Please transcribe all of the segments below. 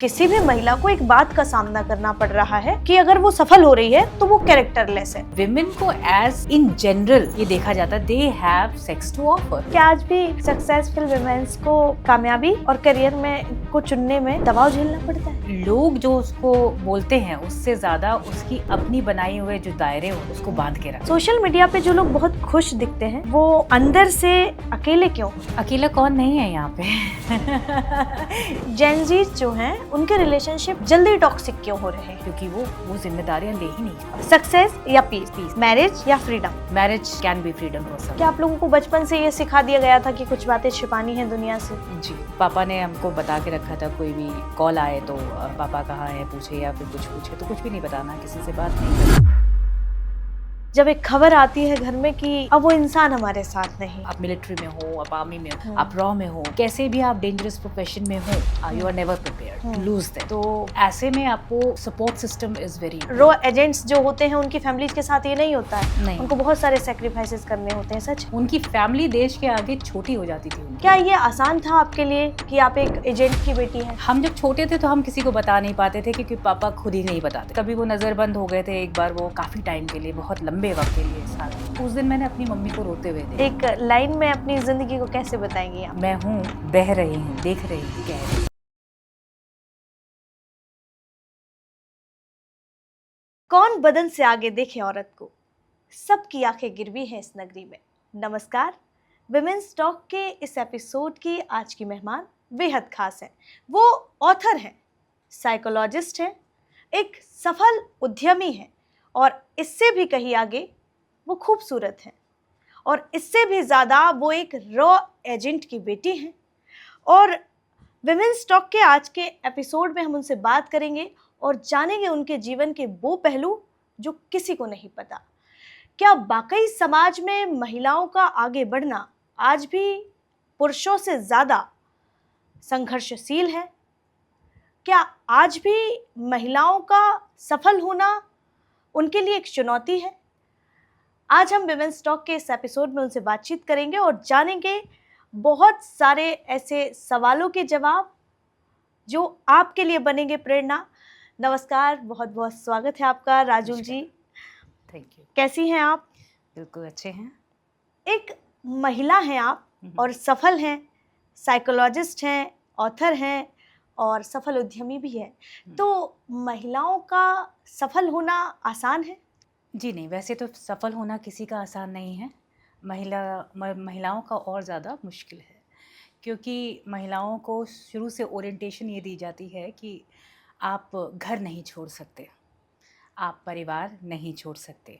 किसी भी महिला को एक बात का सामना करना पड़ रहा है कि अगर वो सफल हो रही है तो वो कैरेक्टरलेस है। विमेन को एज इन जनरल ये देखा जाता है, they have sex to offer. क्या आज भी सक्सेसफुल वुमेन्स को कामयाबी और करियर में को चुनने में दबाव झेलना पड़ता है? लोग जो उसको बोलते हैं उससे ज्यादा उसकी अपनी बनाई हुए जो दायरे हो उसको बांध के रख। सोशल मीडिया पे जो लोग बहुत खुश दिखते हैं वो अंदर से अकेले क्यों? अकेला कौन नहीं है यहाँ पे। जेनजीज जो हैं उनके रिलेशनशिप जल्दी टॉक्सिक क्यों हो रहे हैं? क्योंकि वो जिम्मेदारियां ले ही नहीं पाते। सक्सेस या पीस, मैरिज या freedom? Marriage can be freedom for some. क्या आप लोगों को बचपन से ये सिखा दिया गया था कि कुछ बातें छिपानी है दुनिया से? जी, पापा ने हमको बता के रखा था, कोई भी कॉल आए तो पापा कहाँ है पूछे या फिर कुछ पूछे तो कुछ भी नहीं बताना, किसी से बात नहीं करनी। जब एक खबर आती है घर में कि अब वो इंसान हमारे साथ नहीं, आप मिलिट्री में हो, आप आर्मी में हो, आप रॉ में हो, कैसे भी आप डेंजरस प्रोफेशन में हो, you are never prepared to lose them. तो ऐसे में आपको सपोर्ट सिस्टम इज वेरी। रॉ एजेंट्स जो होते हैं उनकी फैमिलीज के साथ ये नहीं होता है, नहीं। उनको बहुत सारे सेक्रीफाइसेस करने होते हैं। सच? उनकी फैमिली देश के आगे छोटी हो जाती थी। क्या ये आसान था आपके लिए कि आप एक एजेंट की बेटी हैं? हम जब छोटे थे तो हम किसी को बता नहीं पाते थे क्योंकि पापा खुद ही नहीं बताते। कभी वो नजरबंद हो गए थे एक बार, वो काफी टाइम के लिए, बहुत लंबे वक्त के लिए। उस दिन मैंने अपनी मम्मी को रोते हुए देखा। एक लाइन में अपनी जिंदगी को कैसे बताएंगी आप? मैं हूँ, बह रही हूँ, देख रही हूँ, कह रही हूँ। कौन बदन से आगे देखे औरत को, सबकी आंखें गिरवी हैं इस नगरी में। नमस्कार, विमेंस टॉक के इस एपिसोड की आज की मेहमान बेहद खास है। वो ऑथर हैं, साइकोलॉजिस्ट हैं, एक सफल उद्यमी हैं और इससे भी कहीं आगे वो खूबसूरत हैं और इससे भी ज़्यादा वो एक रॉ एजेंट की बेटी हैं। और विमेंस टॉक के आज के एपिसोड में हम उनसे बात करेंगे और जानेंगे उनके जीवन के वो पहलू जो किसी को नहीं पता। क्या वाकई समाज में महिलाओं का आगे बढ़ना आज भी पुरुषों से ज़्यादा संघर्षशील है? क्या आज भी महिलाओं का सफल होना उनके लिए एक चुनौती है? आज हम विमेंस टॉक के इस एपिसोड में उनसे बातचीत करेंगे और जानेंगे बहुत सारे ऐसे सवालों के जवाब जो आपके लिए बनेंगे प्रेरणा। नमस्कार, बहुत बहुत स्वागत है आपका राजुल जी। Thank you. कैसी हैं आप? बिल्कुल अच्छे हैं। एक महिला हैं आप और सफल हैं, साइकोलॉजिस्ट हैं, ऑथर हैं और सफल उद्यमी भी हैं। तो महिलाओं का सफल होना आसान है? जी नहीं, वैसे तो सफल होना किसी का आसान नहीं है। महिलाओं का और ज़्यादा मुश्किल है क्योंकि महिलाओं को शुरू से ओरिएंटेशन ये दी जाती है कि आप घर नहीं छोड़ सकते, आप परिवार नहीं छोड़ सकते।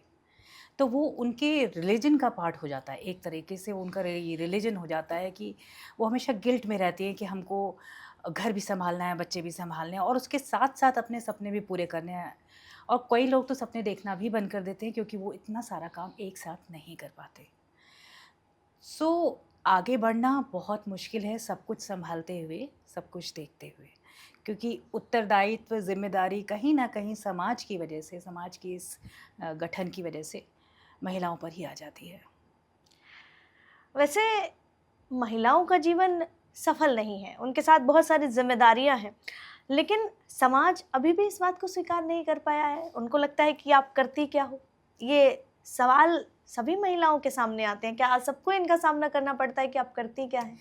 तो वो उनके रिलीजन का पार्ट हो जाता है, एक तरीके से उनका रिलीजन हो जाता है कि वो हमेशा गिल्ट में रहती है कि हमको घर भी संभालना है, बच्चे भी संभालने हैं और उसके साथ साथ अपने सपने भी पूरे करने हैं। और कई लोग तो सपने देखना भी बंद कर देते हैं क्योंकि वो इतना सारा काम एक साथ नहीं कर पाते। सो आगे बढ़ना बहुत मुश्किल है, सब कुछ संभालते हुए, सब कुछ देखते हुए, क्योंकि उत्तरदायित्व, जिम्मेदारी कहीं ना कहीं समाज की वजह से, समाज की इस गठन की वजह से महिलाओं पर ही आ जाती है। वैसे महिलाओं का जीवन सफल नहीं है, उनके साथ बहुत सारी जिम्मेदारियां हैं, लेकिन समाज अभी भी इस बात को स्वीकार नहीं कर पाया है। उनको लगता है कि आप करती क्या हो। ये सवाल सभी महिलाओं के सामने आते हैं। क्या आज सबको इनका सामना करना पड़ता है कि आप करती क्या है?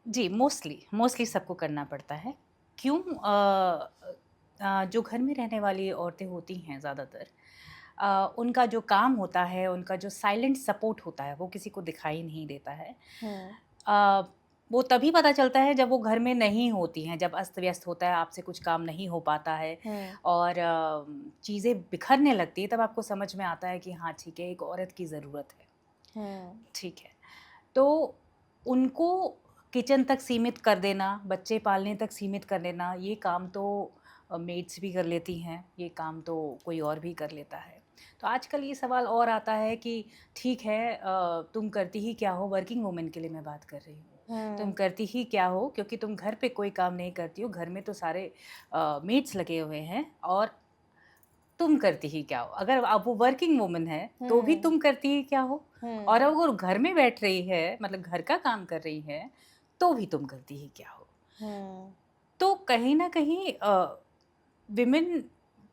जी, मोस्टली सबको करना पड़ता है। क्यों? जो घर में रहने वाली औरतें होती हैं ज़्यादातर, उनका जो काम होता है, उनका जो साइलेंट सपोर्ट होता है, वो किसी को दिखाई नहीं देता है। अ, वो तभी पता चलता है जब वो घर में नहीं होती हैं, जब अस्त व्यस्त होता है, आपसे कुछ काम नहीं हो पाता है और चीज़ें बिखरने लगती है, तब आपको समझ में आता है कि हाँ ठीक है, एक औरत की ज़रूरत है। ठीक है, तो उनको किचन तक सीमित कर देना, बच्चे पालने तक सीमित कर देना, ये काम तो मेड्स भी कर लेती हैं, ये काम तो कोई और भी कर लेता है। तो आजकल ये सवाल और आता है कि ठीक है, तुम करती ही क्या हो? वर्किंग वुमेन के लिए मैं बात कर रही हूँ। तुम करती ही क्या हो? क्योंकि तुम घर पे कोई काम नहीं करती हो, घर में तो सारे मेड्स लगे हुए हैं और तुम करती ही क्या हो? अगर अब वो वर्किंग वुमन है तो भी तुम करती ही क्या हो? और अगर घर में बैठ रही है, मतलब घर का काम कर रही है, तो भी तुम करती ही क्या हो? तो कहीं न कहीं विमेन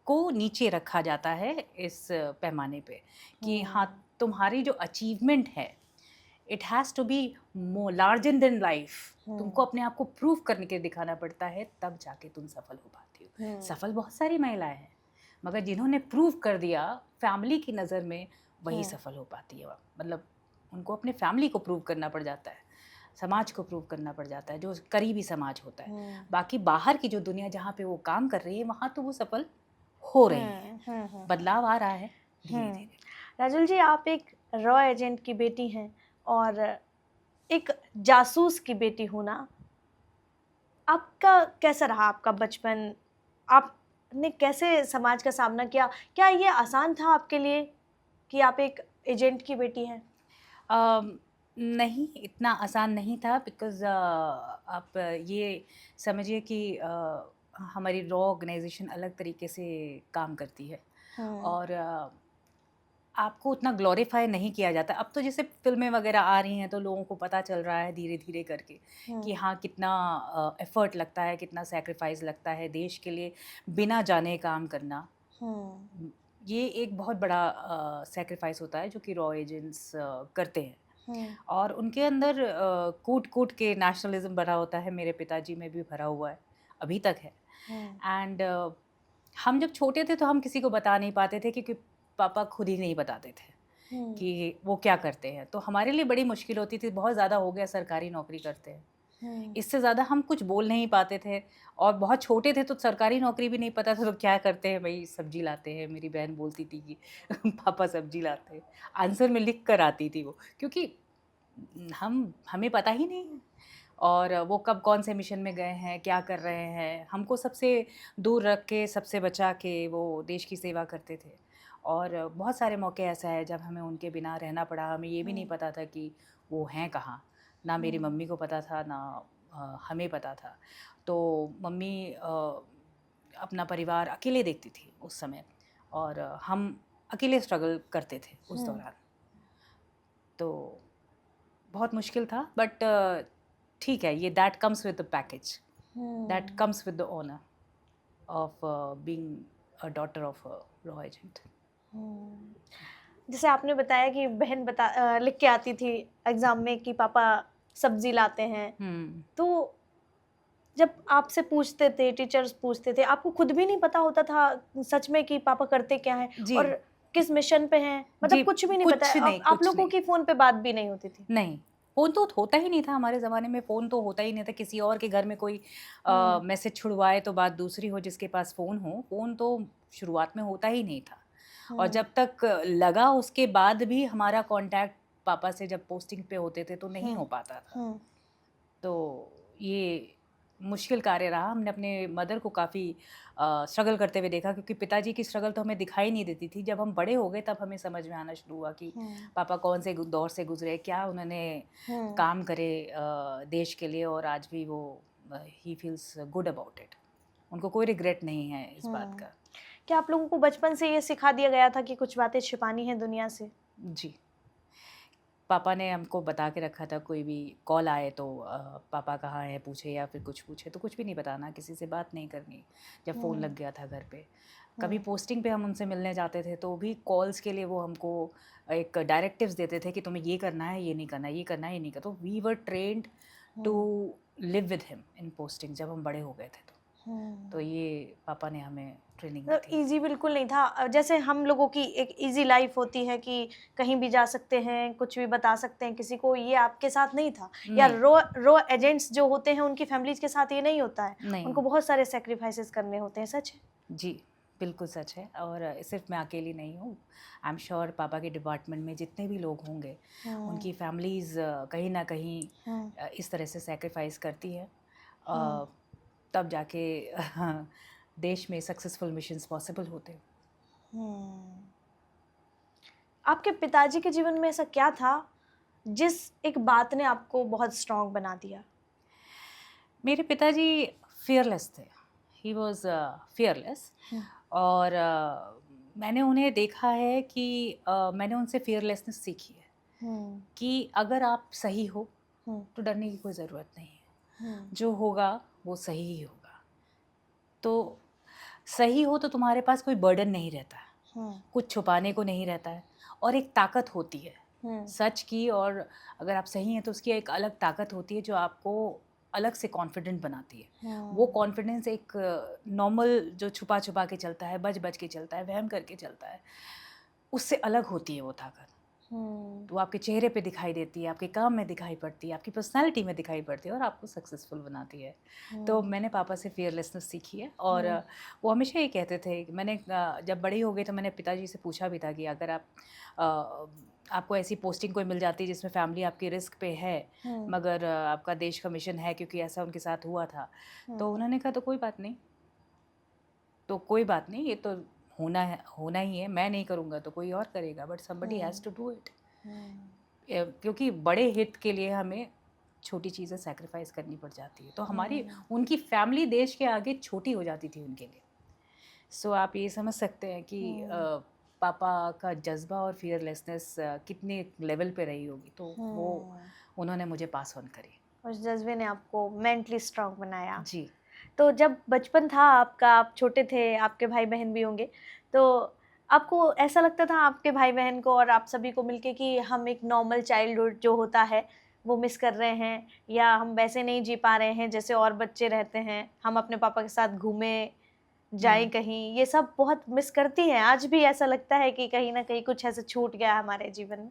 को नीचे रखा जाता है इस पैमाने पे कि हाँ, तुम्हारी जो अचीवमेंट है, it has to be more larger than life. तुमको अपने आप को प्रूव करने के दिखाना पड़ता है, तब जाके तुम सफल हो पाती हो। सफल बहुत सारी महिलाएं हैं, मगर जिन्होंने प्रूव कर दिया फैमिली की नज़र में, वही सफल हो पाती है। मतलब उनको अपने फैमिली को प्रूव करना पड़ जाता है, समाज को प्रूव करना पड़ जाता है, जो करीबी समाज होता है। बाकी बाहर की जो दुनिया जहाँ पे वो काम कर रही है, वहाँ तो वो सफल हो रही है। बदलाव आ रहा है धीरे धीरे। राजुल जी, आप एक रॉ एजेंट की बेटी हैं और एक जासूस की बेटी होना, आपका कैसा रहा आपका बचपन? आपने कैसे समाज का सामना किया? क्या ये आसान था आपके लिए कि आप एक एजेंट की बेटी हैं? नहीं, इतना आसान नहीं था, बिकॉज़ आप ये समझिए कि हमारी रॉ ऑर्गेनाइजेशन अलग तरीके से काम करती है और आपको उतना ग्लोरीफाई नहीं किया जाता। अब तो जैसे फ़िल्में वग़ैरह आ रही हैं, तो लोगों को पता चल रहा है धीरे-धीरे करके कि हाँ, कितना एफ़र्ट लगता है, कितना सैक्रिफ़ाइस लगता है देश के लिए बिना जाने काम करना। ये एक बहुत बड़ा सैक्रिफ़ाइस होता है जो कि रॉ एजेंट्स करते हैं और उनके अंदर कूट-कूट के नेशनलिज़्म भरा होता है। मेरे पिताजी में भी भरा हुआ है, अभी तक है। एंड हम जब छोटे थे तो हम किसी को बता नहीं पाते थे, क्योंकि पापा खुद ही नहीं बताते थे कि वो क्या करते हैं। तो हमारे लिए बड़ी मुश्किल होती थी, बहुत ज़्यादा हो गया सरकारी नौकरी करते हैं, इससे ज़्यादा हम कुछ बोल नहीं पाते थे। और बहुत छोटे थे तो सरकारी नौकरी भी नहीं पता था, तो क्या करते हैं भाई, सब्जी लाते हैं। मेरी बहन बोलती थी कि पापा सब्जी लाते हैं, आंसर में लिख कर आती थी वो, क्योंकि हमें पता ही नहीं है और वो कब कौन से मिशन में गए हैं, क्या कर रहे हैं। हमको सबसे दूर रख के, सबसे बचा के वो देश की सेवा करते थे। और बहुत सारे मौके ऐसा है जब हमें उनके बिना रहना पड़ा। हमें ये भी नहीं पता था कि वो हैं कहाँ, ना मेरी मम्मी को पता था, ना हमें पता था। तो मम्मी अपना परिवार अकेले देखती थी उस समय और हम अकेले स्ट्रगल करते थे उस दौरान। तो बहुत मुश्किल था, बट ठीक है, ये that comes with the package, that comes with the honour of being a daughter of a रॉ एजेंट। जैसे आपने बताया कि बहन लिख के आती थी एग्ज़ाम में कि पापा सब्ज़ी लाते हैं, तो जब आपसे पूछते थे, टीचर्स पूछते थे, आपको खुद भी नहीं पता होता था सच में कि पापा करते क्या हैं जी, और किस मिशन पे हैं? मतलब जी, कुछ भी नहीं पता कुछ है। नहीं, आप कुछ लोगों नहीं। की फ़ोन पे बात भी नहीं होती थी? नहीं, फ़ोन तो होता ही नहीं था हमारे ज़माने में। फ़ोन तो होता ही नहीं था। किसी और के घर में कोई मैसेज छुड़वाए तो बात दूसरी हो, जिसके पास फ़ोन हो। फ़ोन तो शुरुआत में होता ही नहीं था और जब तक लगा उसके बाद भी हमारा कॉन्टैक्ट पापा से जब पोस्टिंग पे होते थे तो नहीं हो पाता था। तो ये मुश्किल कार्य रहा। हमने अपने मदर को काफ़ी स्ट्रगल करते हुए देखा, क्योंकि पिताजी की स्ट्रगल तो हमें दिखाई नहीं देती थी। जब हम बड़े हो गए तब हमें समझ में आना शुरू हुआ कि पापा कौन से दौर से गुजरे, क्या उन्होंने काम करे देश के लिए, और आज भी वो he feels good about it. उनको कोई रिग्रेट नहीं है इस बात का। क्या आप लोगों को बचपन से ये सिखा दिया गया था कि कुछ बातें छिपानी हैं दुनिया से? जी, पापा ने हमको बता के रखा था, कोई भी कॉल आए तो पापा कहाँ हैं पूछे, या फिर कुछ पूछे तो कुछ भी नहीं बताना, किसी से बात नहीं करनी। जब फ़ोन लग गया था घर पे, कभी पोस्टिंग पे हम उनसे मिलने जाते थे तो भी कॉल्स के लिए वो हमको एक डायरेक्टिव्स देते थे कि तुम्हें ये करना है, ये नहीं करना, ये करना है, ये नहीं करना। तो we were trained to live with him in posting, जब हम बड़े हो गए थे तो ये पापा ने हमें ट्रेनिंग दी मतलब थी। ईज़ी बिल्कुल नहीं था। जैसे हम लोगों की एक ईज़ी लाइफ़ होती है कि कहीं भी जा सकते हैं, कुछ भी बता सकते हैं किसी को, ये आपके साथ नहीं था। या नहीं, रॉ रॉ एजेंट्स जो होते हैं उनकी फैमिलीज़ के साथ ये नहीं होता है। नहीं। उनको बहुत सारे सैक्रिफाइसेस करने होते हैं, सच है? जी, बिल्कुल सच है। और सिर्फ मैं अकेली नहीं हूँ। आई एम श्योर पापा के डिपार्टमेंट में जितने भी लोग होंगे, उनकी फैमिलीज़ कहीं न कहीं इस तरह से सैक्रिफाइस करती है। तब जाके देश में सक्सेसफुल मिशंस पॉसिबल होते हैं। आपके पिताजी के जीवन में ऐसा क्या था, जिस एक बात ने आपको बहुत स्ट्रॉन्ग बना दिया? मेरे पिताजी फ़ियरलेस थे। He was fearless. और मैंने उन्हें देखा है कि मैंने उनसे फ़ियरलेसनेस सीखी है कि अगर आप सही हो तो डरने की कोई ज़रूरत नहीं है। जो होगा वो सही ही होगा। तो सही हो तो तुम्हारे पास कोई बर्डन नहीं रहता है, हम्म। कुछ छुपाने को नहीं रहता है, और एक ताकत होती है हम्म। सच की। और अगर आप सही हैं तो उसकी एक अलग ताकत होती है जो आपको अलग से कॉन्फिडेंट बनाती है। वो हम्म। कॉन्फिडेंस एक नॉर्मल जो छुपा छुपा के चलता है, बच बच के चलता है, वहम करके चलता है, उससे अलग होती है वो ताकत। हम्म। वो आपके चेहरे पे दिखाई देती है, आपके काम में दिखाई पड़ती है, आपकी पर्सनैलिटी में दिखाई पड़ती है, और आपको सक्सेसफुल बनाती है। तो हम्म। मैंने पापा से फियरलेसनेस सीखी है। और हम्म। वो हमेशा ये कहते थे कि मैंने जब बड़ी हो गई तो मैंने पिताजी से पूछा भी था कि अगर अ, आपको ऐसी पोस्टिंग कोई मिल जाती जिसमें फैमिली आपकी रिस्क पे है, हम्म। मगर आपका देश का मिशन है, क्योंकि ऐसा उनके साथ हुआ था, तो हम्म। उन्होंने कहा तो कोई बात नहीं, तो कोई बात नहीं, ये तो होना है, होना ही है, मैं नहीं करूँगा तो कोई और करेगा, but somebody has to do it. क्योंकि बड़े हित के लिए हमें छोटी चीज़ें सैक्रिफाइस करनी पड़ जाती है, तो हमारी उनकी फैमिली देश के आगे छोटी हो जाती थी उनके लिए। सो आप ये समझ सकते हैं कि पापा का जज्बा और फियरलेसनेस कितने लेवल पे रही होगी, तो वो उन्होंने मुझे पास ऑन करी। उस जज्बे ने आपको मेंटली स्ट्रांग बनाया। जी। तो जब बचपन था आपका, आप छोटे थे, आपके भाई बहन भी होंगे, तो आपको ऐसा लगता था आपके भाई बहन को और आप सभी को मिलके कि हम एक नॉर्मल चाइल्डहुड जो होता है वो मिस कर रहे हैं, या हम वैसे नहीं जी पा रहे हैं जैसे और बच्चे रहते हैं, हम अपने पापा के साथ घूमें जाएं कहीं, ये सब बहुत मिस करती हैं? आज भी ऐसा लगता है कि कहीं ना कहीं कुछ ऐसा छूट गया हमारे जीवन में?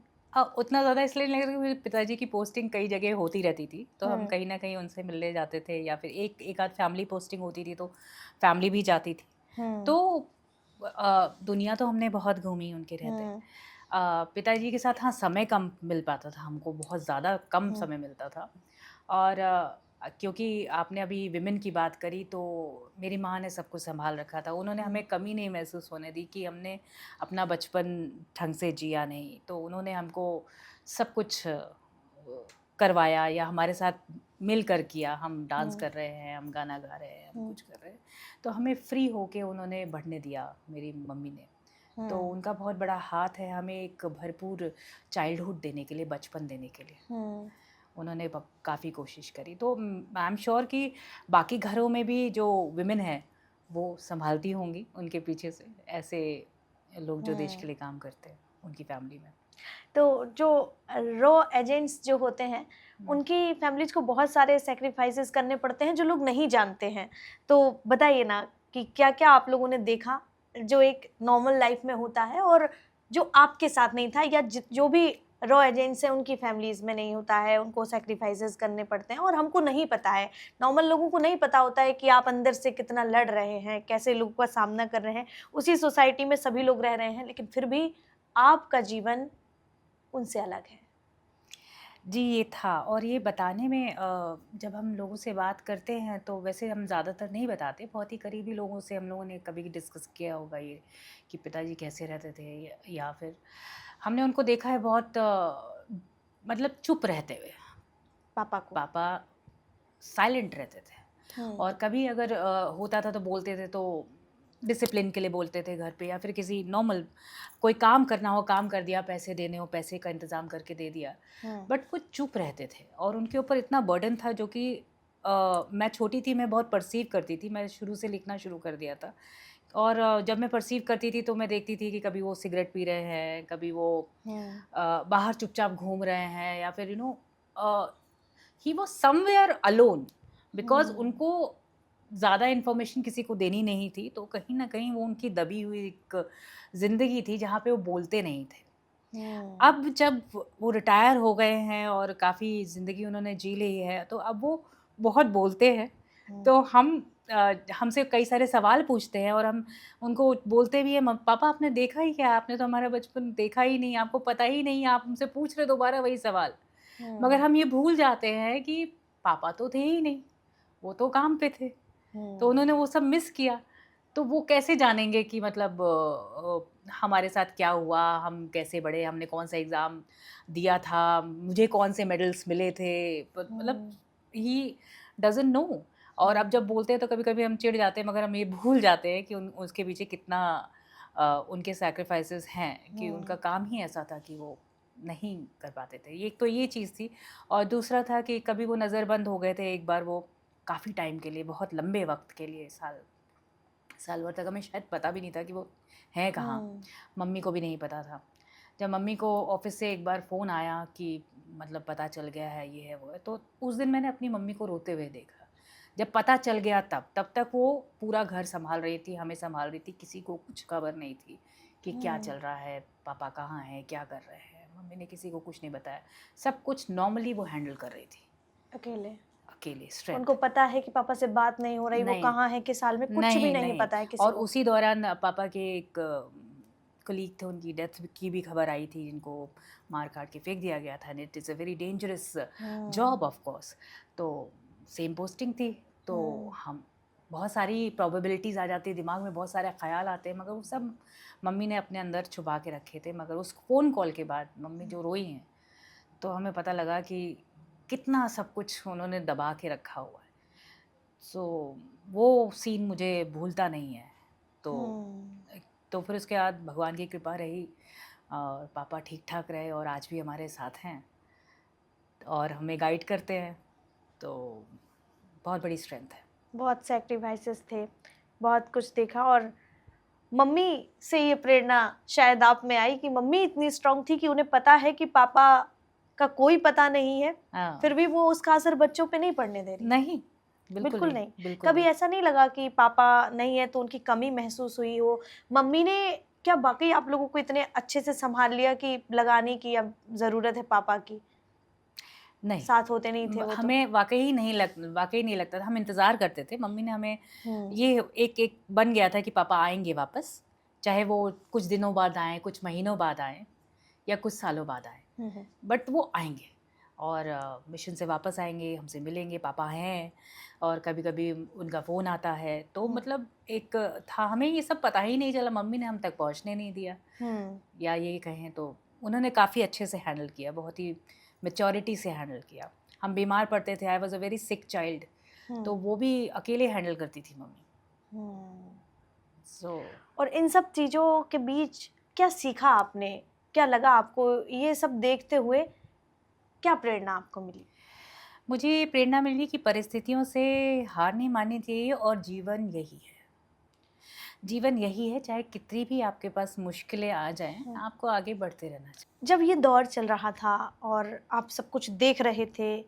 उतना ज़्यादा इसलिए नहीं लगता कि मेरे पिताजी की पोस्टिंग कई जगह होती रहती थी, तो हम हम्म। कहीं ना कहीं उनसे मिलने जाते थे, या फिर एक एक आध फैमिली पोस्टिंग होती थी तो फैमिली भी जाती थी। हम्म। तो दुनिया तो हमने बहुत घूमी उनके रहते। हम्म। पिताजी के साथ हाँ समय कम मिल पाता था हमको, बहुत ज़्यादा कम हम्म। समय मिलता था। और क्योंकि आपने अभी विमेन की बात करी, तो मेरी माँ ने सब कुछ संभाल रखा था, उन्होंने हमें कमी नहीं महसूस होने दी कि हमने अपना बचपन ढंग से जिया नहीं, तो उन्होंने हमको सब कुछ करवाया या हमारे साथ मिल कर किया। हम डांस कर रहे हैं, हम गाना गा रहे हैं, हम कुछ कर रहे हैं, तो हमें फ्री होके उन्होंने बढ़ने दिया, मेरी मम्मी ने। तो उनका बहुत बड़ा हाथ है हमें एक भरपूर चाइल्डहुड देने के लिए, बचपन देने के लिए। उन्होंने काफ़ी कोशिश करी। तो आई एम श्योर कि बाकी घरों में भी जो विमेन है वो संभालती होंगी उनके पीछे से ऐसे लोग जो देश के लिए काम करते हैं उनकी फैमिली में। तो जो रॉ एजेंट्स जो होते हैं उनकी फैमिलीज को बहुत सारे सेक्रीफाइसेस करने पड़ते हैं जो लोग नहीं जानते हैं। तो बताइए ना कि क्या क्या आप लोगों ने देखा जो एक नॉर्मल लाइफ में होता है और जो आपके साथ नहीं था, या जो भी रॉ एजेंट्स हैं उनकी फैमिलीज में नहीं होता है, उनको सेक्रीफाइसेस करने पड़ते हैं और हमको नहीं पता है, नॉर्मल लोगों को नहीं पता होता है कि आप अंदर से कितना लड़ रहे हैं, कैसे लोगों का सामना कर रहे हैं। उसी सोसाइटी में सभी लोग रह रहे हैं लेकिन फिर भी आपका जीवन उनसे अलग है। जी, ये था। और ये बताने में जब हम लोगों से बात करते हैं तो वैसे हम ज़्यादातर नहीं बताते, बहुत ही करीबी लोगों से हम लोगों ने कभी डिस्कस किया होगा ये कि पिताजी कैसे रहते थे, या फिर हमने उनको देखा है बहुत मतलब चुप रहते हुए। पापा को। पापा साइलेंट रहते थे, हम्म। और कभी अगर होता था तो बोलते थे तो डिसिप्लिन के लिए बोलते थे घर पे, या फिर किसी नॉर्मल कोई काम करना हो काम कर दिया, पैसे देने हो पैसे का इंतज़ाम करके दे दिया। हम्म। बट वो चुप रहते थे, और उनके ऊपर इतना बर्डन था जो कि मैं छोटी थी, मैं बहुत परसीव करती थी, मैं शुरू से लिखना शुरू कर दिया था। और जब मैं परसीव करती थी तो मैं देखती थी कि कभी वो सिगरेट पी रहे हैं, कभी वो हम्म। बाहर चुपचाप घूम रहे हैं, या फिर he was somewhere alone, because उनको ज़्यादा इन्फॉर्मेशन किसी को देनी नहीं थी, तो कहीं ना कहीं वो उनकी दबी हुई एक ज़िंदगी थी जहाँ पे वो बोलते नहीं थे। अब जब वो रिटायर हो गए हैं और काफ़ी ज़िंदगी उन्होंने जी ली है, तो अब वो बहुत बोलते हैं। तो हम हमसे कई सारे सवाल पूछते हैं, और हम उनको बोलते भी हैं, पापा आपने देखा ही क्या, आपने तो हमारा बचपन देखा ही नहीं, आपको पता ही नहीं, आप हमसे पूछ रहे दोबारा वही सवाल। मगर हम ये भूल जाते हैं कि पापा तो थे ही नहीं, वो तो काम पे थे, तो उन्होंने वो सब मिस किया। तो वो कैसे जानेंगे कि मतलब हमारे साथ क्या हुआ, हम कैसे बढ़े, हमने कौन सा एग्ज़ाम दिया था, मुझे कौन से मेडल्स मिले थे, मतलब ही डज़न्ट नो। और अब जब बोलते हैं तो कभी-कभी हम चिढ़ जाते हैं, मगर हम ये भूल जाते हैं कि उसके पीछे कितना उनके सैक्रिफाइसेस हैं, कि उनका काम ही ऐसा था कि वो नहीं कर पाते थे। एक तो ये चीज़ थी, और दूसरा था कि कभी वो नज़रबंद हो गए थे एक बार, वो काफ़ी टाइम के लिए, बहुत लंबे वक़्त के लिए, साल साल भर तक हमें शायद पता भी नहीं था कि वो हैं कहाँ। हम्म, मम्मी को भी नहीं पता था। जब मम्मी को ऑफिस से एक बार फ़ोन आया कि मतलब पता चल गया है, ये है वो है, तो उस दिन मैंने अपनी मम्मी को रोते हुए देखा। जब पता चल गया तब तक वो पूरा घर संभाल रही थी, हमें संभाल रही थी, किसी को कुछ खबर नहीं थी कि क्या हम्म, चल रहा है, पापा कहाँ हैं, क्या कर रहे हैं। मम्मी ने किसी को कुछ नहीं बताया, सब कुछ नॉर्मली वो हैंडल कर रही थी, अकेले। अकेले, उनको स्ट्रेंथ। पता है कि पापा से बात नहीं हो रही, वो नहीं, कहाँ है, किस हाल में, कुछ भी नहीं, नहीं नहीं। पता है किसी और को। उसी दौरान पापा के एक कलीग थे, उनकी डेथ की भी खबर आई थी, जिनको मार काट के फेंक दिया गया था। And it is a very dangerous job hmm, of course. तो सेम पोस्टिंग थी, तो हम्म, हम बहुत सारी प्रोबेबिलिटीज़ आ जाती है दिमाग में, बहुत सारे ख्याल आते हैं, मगर वो सब मम्मी ने अपने अंदर छुपा के रखे थे। मगर उस फ़ोन कॉल के बाद मम्मी जो रोई हैं, तो हमें पता लगा कि कितना सब कुछ उन्होंने दबा के रखा हुआ है। सो वो सीन मुझे भूलता नहीं है। तो हम्म, तो फिर उसके बाद भगवान की कृपा रही और पापा ठीक ठाक रहे और आज भी हमारे साथ हैं और हमें गाइड करते हैं, तो बहुत बड़ी स्ट्रेंथ है। बहुत सैक्रिफाइसेस थे, बहुत कुछ देखा, और मम्मी से ये प्रेरणा शायद आप में आई कि मम्मी इतनी स्ट्रांग थी कि उन्हें पता है कि पापा का कोई पता नहीं है, फिर हाँ, भी वो उसका असर बच्चों पे नहीं पड़ने दे रही। नहीं, बिल्कुल बिल्कुल नहीं, नहीं। बिल्कुल कभी नहीं। ऐसा नहीं लगा कि पापा नहीं है तो उनकी कमी महसूस हुई हो? मम्मी ने क्या वाक़ई आप लोगों को इतने अच्छे से सँभाल लिया कि लगाने की अब ज़रूरत है पापा की? नहीं, साथ होते नहीं थे वो तो? हमें वाक़ई नहीं लगता था। हम इंतज़ार करते थे। मम्मी ने हमें हुँ, ये एक बन गया था कि पापा आएँगे वापस, चाहे वो कुछ दिनों बाद आएँ, कुछ महीनों बाद आएँ या कुछ सालों बाद आएँ। हुँ, हुँ, बट वो आएँगे और मिशन से वापस आएँगे, हमसे मिलेंगे, पापा हैं। और कभी-कभी उनका फ़ोन आता है, तो हुँ, मतलब एक था, हमें ये सब पता ही नहीं चला, मम्मी ने हम तक पहुँचने नहीं दिया। हुँ, या ये कहें तो उन्होंने काफ़ी अच्छे से हैंडल किया, बहुत ही मैच्योरिटी से हैंडल किया। हम बीमार पड़ते थे, I was a very sick child, तो हुँ, वो भी अकेले हैंडल करती थी मम्मी। हुँ। सो और इन सब चीज़ों के बीच क्या सीखा आपने? क्या लगा आपको ये सब देखते हुए, क्या प्रेरणा आपको मिली? मुझे प्रेरणा मिली कि परिस्थितियों से हार नहीं माननी चाहिए और जीवन यही है। जीवन यही है, चाहे कितनी भी आपके पास मुश्किलें आ जाएँ, हुँ। आपको आगे बढ़ते रहना चाहिए। जब ये दौर चल रहा था और आप सब कुछ देख रहे थे,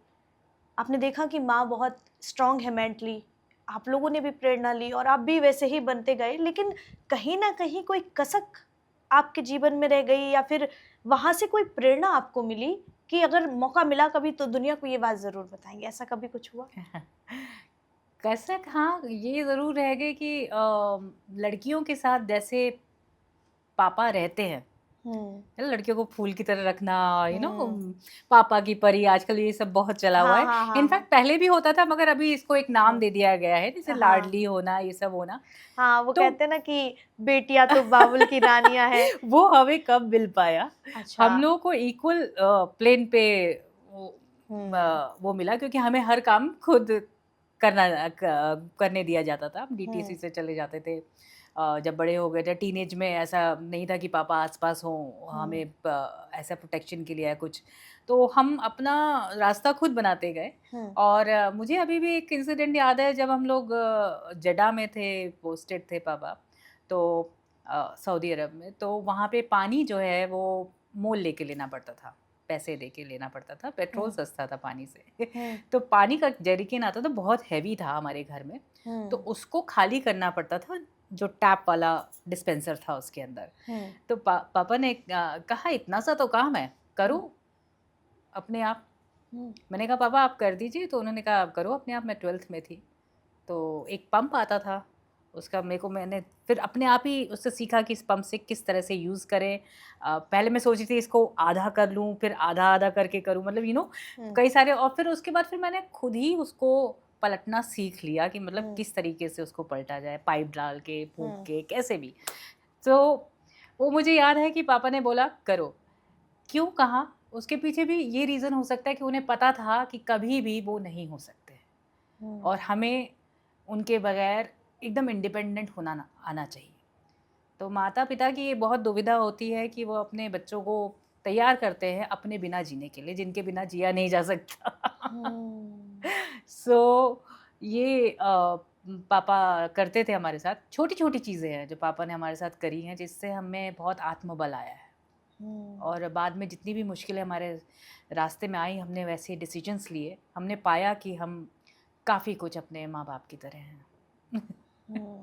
आपने देखा कि माँ बहुत स्ट्रॉन्ग है मेंटली, आप लोगों ने भी प्रेरणा ली और आप भी वैसे ही बनते गए, लेकिन कहीं न कहीं कोई कसक आपके जीवन में रह गई, या फिर वहाँ से कोई प्रेरणा आपको मिली कि अगर मौका मिला कभी तो दुनिया को ये बात ज़रूर बताएँगे, ऐसा कभी कुछ हुआ? कसक, हाँ, ये ज़रूर रह गई कि लड़कियों के साथ जैसे पापा रहते हैं, हुँ, है ना, लड़कियों को फूल की तरह रखना, हुँ। पापा की परी, आजकल ये सब बहुत चला हुआ हाँ, है। हाँ, हाँ, हाँ। इनफैक्ट पहले भी होता था, मगर अभी इसको एक नाम हाँ, दे दिया गया है, जैसे हाँ। लाडली होना, ये सब होना। हाँ, वो तो कहते हैं ना कि बेटियाँ तो बाबुल की रानियाँ हैं। वो हमें कब मिल पाया? अच्छा। हम लोगों को इक्वल प्लेन पे वो हुँ, वो मिला, क्योंकि हमें हर काम खुद करने दिया जाता था। हम डीटीसी हुँ, से चले जाते थे। जब बड़े हो गए थे, टीनेज में ऐसा नहीं था कि पापा आस-पास हों, हुँ, हमें ऐसा प्रोटेक्शन के लिए या कुछ। तो हम अपना रास्ता खुद बनाते गए। हुँ, और मुझे अभी भी एक इंसिडेंट याद है, जब हम लोग जेड्डा में थे, पोस्टेड थे पापा, तो सऊदी अरब में, तो वहाँ पे पानी जो है वो मोल लेके लेना पड़ता था, पैसे दे के लेना पड़ता था, पेट्रोल हुँ, सस्ता था पानी से। हुँ, तो पानी का जेरिकन आता था, बहुत हैवी था हमारे घर में, तो हुँ, उसको खाली करना पड़ता था, जो टैप वाला डिस्पेंसर था उसके अंदर। हुँ, तो पापा ने कहा, इतना सा तो काम है, करो हुँ, अपने आप। हुँ, मैंने कहा, पापा आप कर दीजिए, तो उन्होंने कहा आप करो अपने आप। मैं 12th में थी, तो एक पंप आता था, उसका मेरे को मैंने फिर अपने आप ही उससे सीखा कि इस पंप से किस तरह से यूज़ करें। पहले मैं सोची थी इसको आधा कर लूँ, फिर आधा-आधा करके करूँ, मतलब हुँ, कई सारे। और फिर उसके बाद फिर मैंने खुद ही उसको पलटना सीख लिया कि मतलब हुँ, किस तरीके से उसको पलटा जाए, पाइप डाल के, फूँक हुँ, के, कैसे भी। तो वो मुझे याद है कि पापा ने बोला करो। क्यों कहा? उसके पीछे भी ये रीज़न हो सकता है कि उन्हें पता था कि कभी भी वो नहीं हो सकते हुँ, और हमें उनके बगैर एकदम इंडिपेंडेंट होना ना आना चाहिए। तो माता-पिता की ये बहुत दुविधा होती है कि वो अपने बच्चों को तैयार करते हैं अपने बिना जीने के लिए, जिनके बिना जिया नहीं जा सकता। हुँ, सो ये पापा करते थे हमारे साथ, छोटी छोटी चीज़ें हैं जो पापा ने हमारे साथ करी हैं जिससे हमें बहुत आत्मबल आया है। और बाद में जितनी भी मुश्किलें हमारे रास्ते में आई, हमने वैसे डिसीजंस लिए, हमने पाया कि हम काफ़ी कुछ अपने माँ बाप की तरह हैं। हम्म,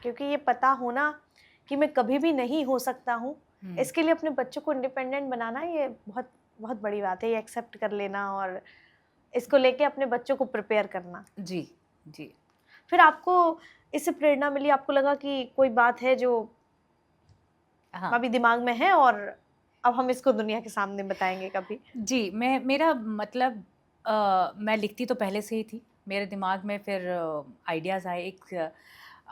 क्योंकि ये पता होना कि मैं कभी भी नहीं हो सकता हूँ, इसके लिए अपने बच्चों को इंडिपेंडेंट बनाना, ये बहुत बहुत बड़ी बात है। ये एक्सेप्ट कर लेना और इसको लेके अपने बच्चों को प्रिपेयर करना। जी जी। फिर आपको इससे प्रेरणा मिली, आपको लगा कि कोई बात है जो हाँ अभी दिमाग में है और अब हम इसको दुनिया के सामने बताएंगे कभी। जी, मेरा मतलब मैं लिखती तो पहले से ही थी। मेरे दिमाग में फिर आइडियाज़ आए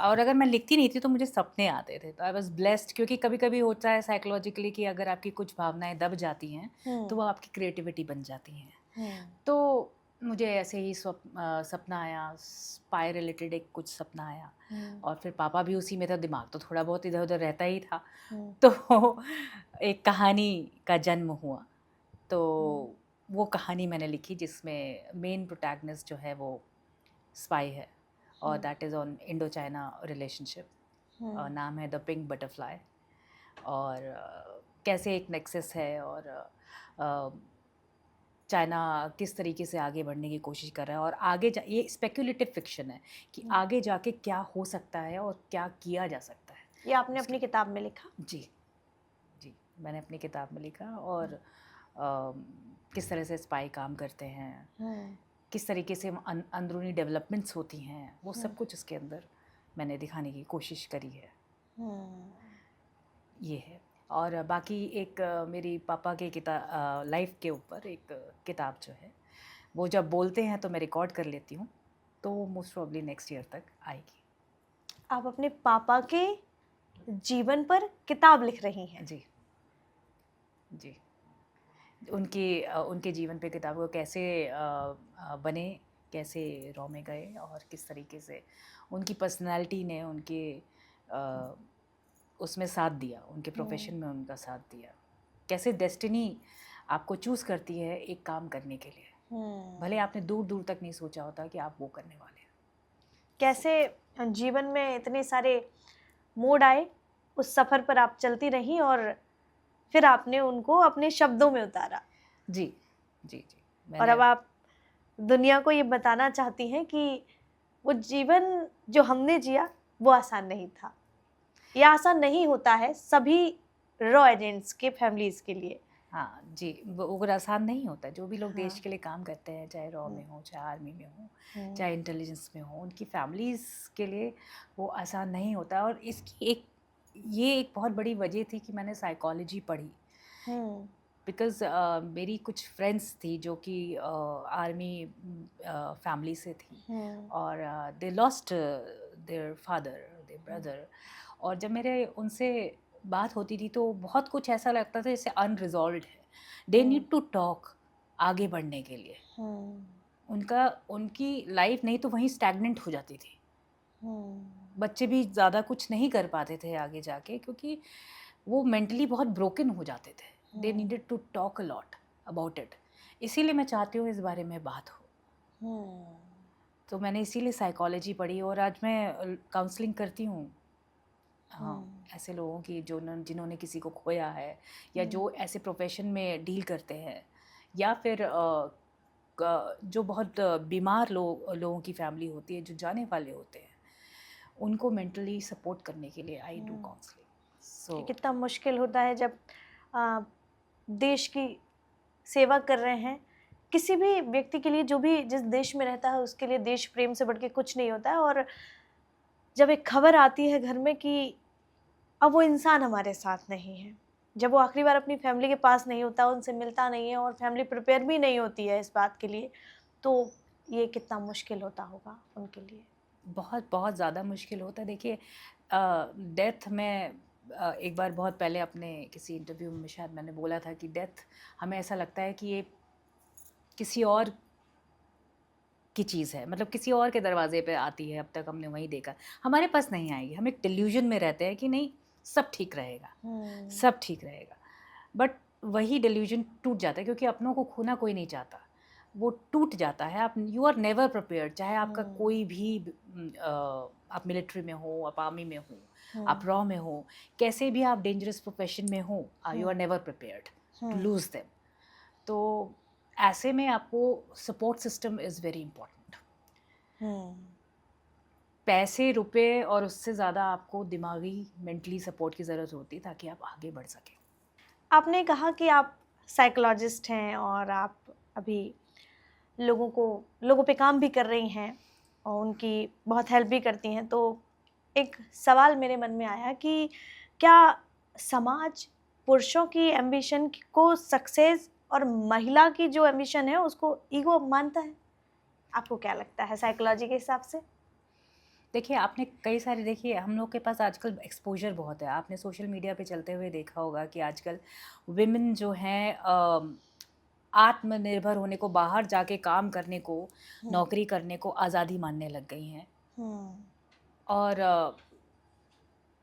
और अगर मैं लिखती नहीं थी तो मुझे सपने आते थे। तो आई वाज़ ब्लेस्ड, क्योंकि कभी-कभी होता है साइकोलॉजिकली कि अगर आपकी कुछ भावनाएँ दब जाती हैं, तो वो आपकी क्रिएटिविटी बन जाती हैं। तो मुझे ऐसे ही सपना आया, स्पाई रिलेटेड एक कुछ सपना आया, और फिर पापा भी उसी में था, दिमाग तो थोड़ा बहुत इधर-उधर रहता ही था। तो एक कहानी का जन्म हुआ। तो वो कहानी मैंने लिखी जिसमें मेन प्रोटैगनिस्ट जो है वो स्पाई है, और that is on Indo China relationship. नाम है द पिंक बटरफ्लाई। और कैसे एक नेक्सस है, और चाइना किस तरीके से आगे बढ़ने की कोशिश कर रहा है, और ये स्पेक्युलेटिव फिक्शन है कि आगे जाके क्या हो सकता है और क्या किया जा सकता है। ये आपने अपनी किताब में लिखा? जी जी, मैंने अपनी किताब में लिखा। और किस तरह से स्पाई काम करते हैं, किस तरीके से अंदरूनी डेवलपमेंट्स होती हैं, वो सब कुछ इसके अंदर मैंने दिखाने की कोशिश करी है। ये है। और बाकी एक मेरी पापा के लाइफ के ऊपर एक किताब जो है, वो जब बोलते हैं तो मैं रिकॉर्ड कर लेती हूँ, तो मोस्ट प्रॉब्ली नेक्स्ट ईयर तक आएगी। आप अपने पापा के जीवन पर किताब लिख रही हैं? जी जी, उनके जीवन पे किताब, वो कैसे बने, कैसे रॉ में गए, और किस तरीके से उनकी पर्सनालिटी ने उनके उसमें साथ दिया, उनके प्रोफेशन में उनका साथ दिया। कैसे डेस्टिनी आपको चूज़ करती है एक काम करने के लिए, भले आपने दूर दूर तक नहीं सोचा होता कि आप वो करने वाले हैं। कैसे जीवन में इतने सारे मोड़ आए, उस सफ़र पर आप चलती रहीं और फिर आपने उनको अपने शब्दों में उतारा। जी जी जी। और अब आप दुनिया को ये बताना चाहती हैं कि वो जीवन जो हमने जिया वो आसान नहीं था, ये आसान नहीं होता है सभी रॉ एजेंट्स के फैमिलीज़ के लिए। हाँ जी, वो आसान नहीं होता। जो भी लोग देश हाँ। के लिए काम करते हैं, चाहे रॉ में हो, चाहे आर्मी में हो, चाहे इंटेलिजेंस में हो, उनकी फैमिलीज़ के लिए वो आसान नहीं होता। और इसकी ये एक बहुत बड़ी वजह थी कि मैंने साइकोलॉजी पढ़ी, बिकॉज़ मेरी कुछ फ्रेंड्स थी जो कि आर्मी फैमिली से थी, और they lost their father, their brother. और जब मेरे उनसे बात होती थी तो बहुत कुछ ऐसा लगता था जैसे अनरिजॉल्व्ड है। दे नीड टू टॉक आगे बढ़ने के लिए। उनकी लाइफ नहीं तो वहीं स्टैग्नेंट हो जाती थी। बच्चे भी ज़्यादा कुछ नहीं कर पाते थे आगे जाके, क्योंकि वो मेंटली बहुत ब्रोकन हो जाते थे। They needed to talk a lot about it. इसीलिए मैं चाहती हूँ इस बारे में बात हो। तो मैंने इसीलिए साइकोलॉजी पढ़ी, और आज मैं काउंसलिंग करती हूँ। हाँ, ऐसे लोगों की जिन्होंने किसी को खोया है, या जो ऐसे प्रोफेशन में डील करते हैं, या फिर जो बहुत बीमार लोगों की फैमिली होती है, जो जाने वाले होते हैं, उनको मेंटली सपोर्ट करने के लिए आई डू काउंसलिंग। सो कितना मुश्किल होता है जब देश की सेवा कर रहे हैं। किसी भी व्यक्ति के लिए, जो भी जिस देश में रहता है, उसके लिए देश प्रेम से बढ़ के कुछ नहीं होता है। और जब एक खबर आती है घर में कि अब वो इंसान हमारे साथ नहीं है, जब वो आखिरी बार अपनी फैमिली के पास नहीं होता, उनसे मिलता नहीं है, और फैमिली प्रिपेयर भी नहीं होती है इस बात के लिए, तो ये कितना मुश्किल होता होगा उनके लिए। बहुत बहुत ज़्यादा मुश्किल होता है। देखिए, डेथ में एक बार बहुत पहले अपने किसी इंटरव्यू में शायद मैंने बोला था कि डेथ हमें ऐसा लगता है कि ये किसी और की चीज़ है, मतलब किसी और के दरवाजे पे आती है, अब तक हमने वही देखा, हमारे पास नहीं आएगी। हम एक डिल्यूजन में रहते हैं कि नहीं, सब ठीक रहेगा, सब ठीक रहेगा। बट वही डिल्यूजन टूट जाता है, क्योंकि अपनों को खोना कोई नहीं चाहता। वो टूट जाता है। आप यू आर नेवर प्रिपेयर्ड, चाहे आपका हम्म, कोई भी आप मिलिट्री में हो, आप आर्मी में हो, आप हम्म, रॉ में हो, कैसे भी आप डेंजरस प्रोफेशन में हो, you are hmm, never prepared to hmm, lose them. तो ऐसे में आपको support system is very important. Hmm. पैसे, रुपए और उससे ज़्यादा आपको दिमागी, मेंटली सपोर्ट की ज़रूरत होती है ताकि आप आगे बढ़ सकें। आपने कहा कि आप साइकोलॉजिस्ट हैं और आप अभी लोगों पे काम भी कर रही हैं और उनकी बहुत हेल्प भी करती हैं। तो एक सवाल मेरे मन में आया कि क्या समाज पुरुषों की एम्बिशन को सक्सेस और महिला की जो एम्बिशन है उसको ईगो मानता है? आपको क्या लगता है साइकोलॉजी के हिसाब से? देखिए, आपने कई सारे, देखिए हम लोग के पास आजकल एक्सपोज़र बहुत है। आपने सोशल मीडिया पे चलते हुए देखा होगा कि आजकल विमेन जो हैं आत्मनिर्भर होने को, बाहर जाके काम करने को, हम्म, नौकरी करने को आज़ादी मानने लग गई हैं। हम्म, और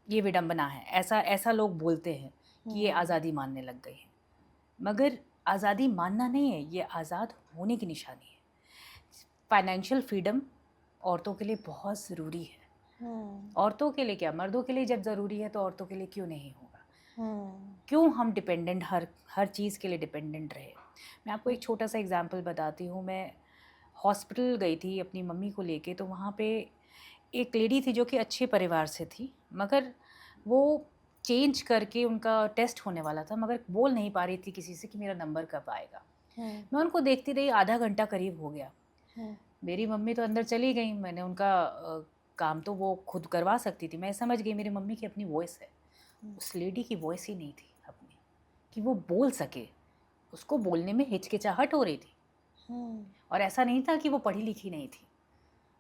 ये विडंबना है। ऐसा ऐसा लोग बोलते हैं कि ये हम्म, आज़ादी मानने लग गई हैं। मगर आज़ादी मानना नहीं है, ये आज़ाद होने की निशानी है। फाइनेंशियल फ्रीडम औरतों के लिए बहुत ज़रूरी है। हम्म, औरतों के लिए क्या, मर्दों के लिए जब ज़रूरी है तो औरतों के लिए क्यों नहीं होगा? हम्म, क्यों हम डिपेंडेंट, हर हर चीज़ के लिए डिपेंडेंट रहे? मैं आपको हम्म, एक छोटा सा एग्जांपल बताती हूँ। मैं हॉस्पिटल गई थी अपनी मम्मी को लेके, तो वहाँ पे एक लेडी थी जो कि अच्छे परिवार से थी, मगर वो चेंज करके उनका टेस्ट होने वाला था, मगर बोल नहीं पा रही थी किसी से कि मेरा नंबर कब आएगा। हम्म, मैं उनको देखती रही, आधा घंटा करीब हो गया। हम्म, मेरी मम्मी तो अंदर चली गई, मैंने उनका काम तो वो खुद करवा सकती थी। मैं समझ गई मेरी मम्मी की अपनी वॉइस है। उस लेडी की वॉइस ही नहीं थी अपनी, कि वो बोल सके। उसको बोलने में हिचकिचाहट हो रही थी। हम्म, और ऐसा नहीं था कि वो पढ़ी लिखी नहीं थी।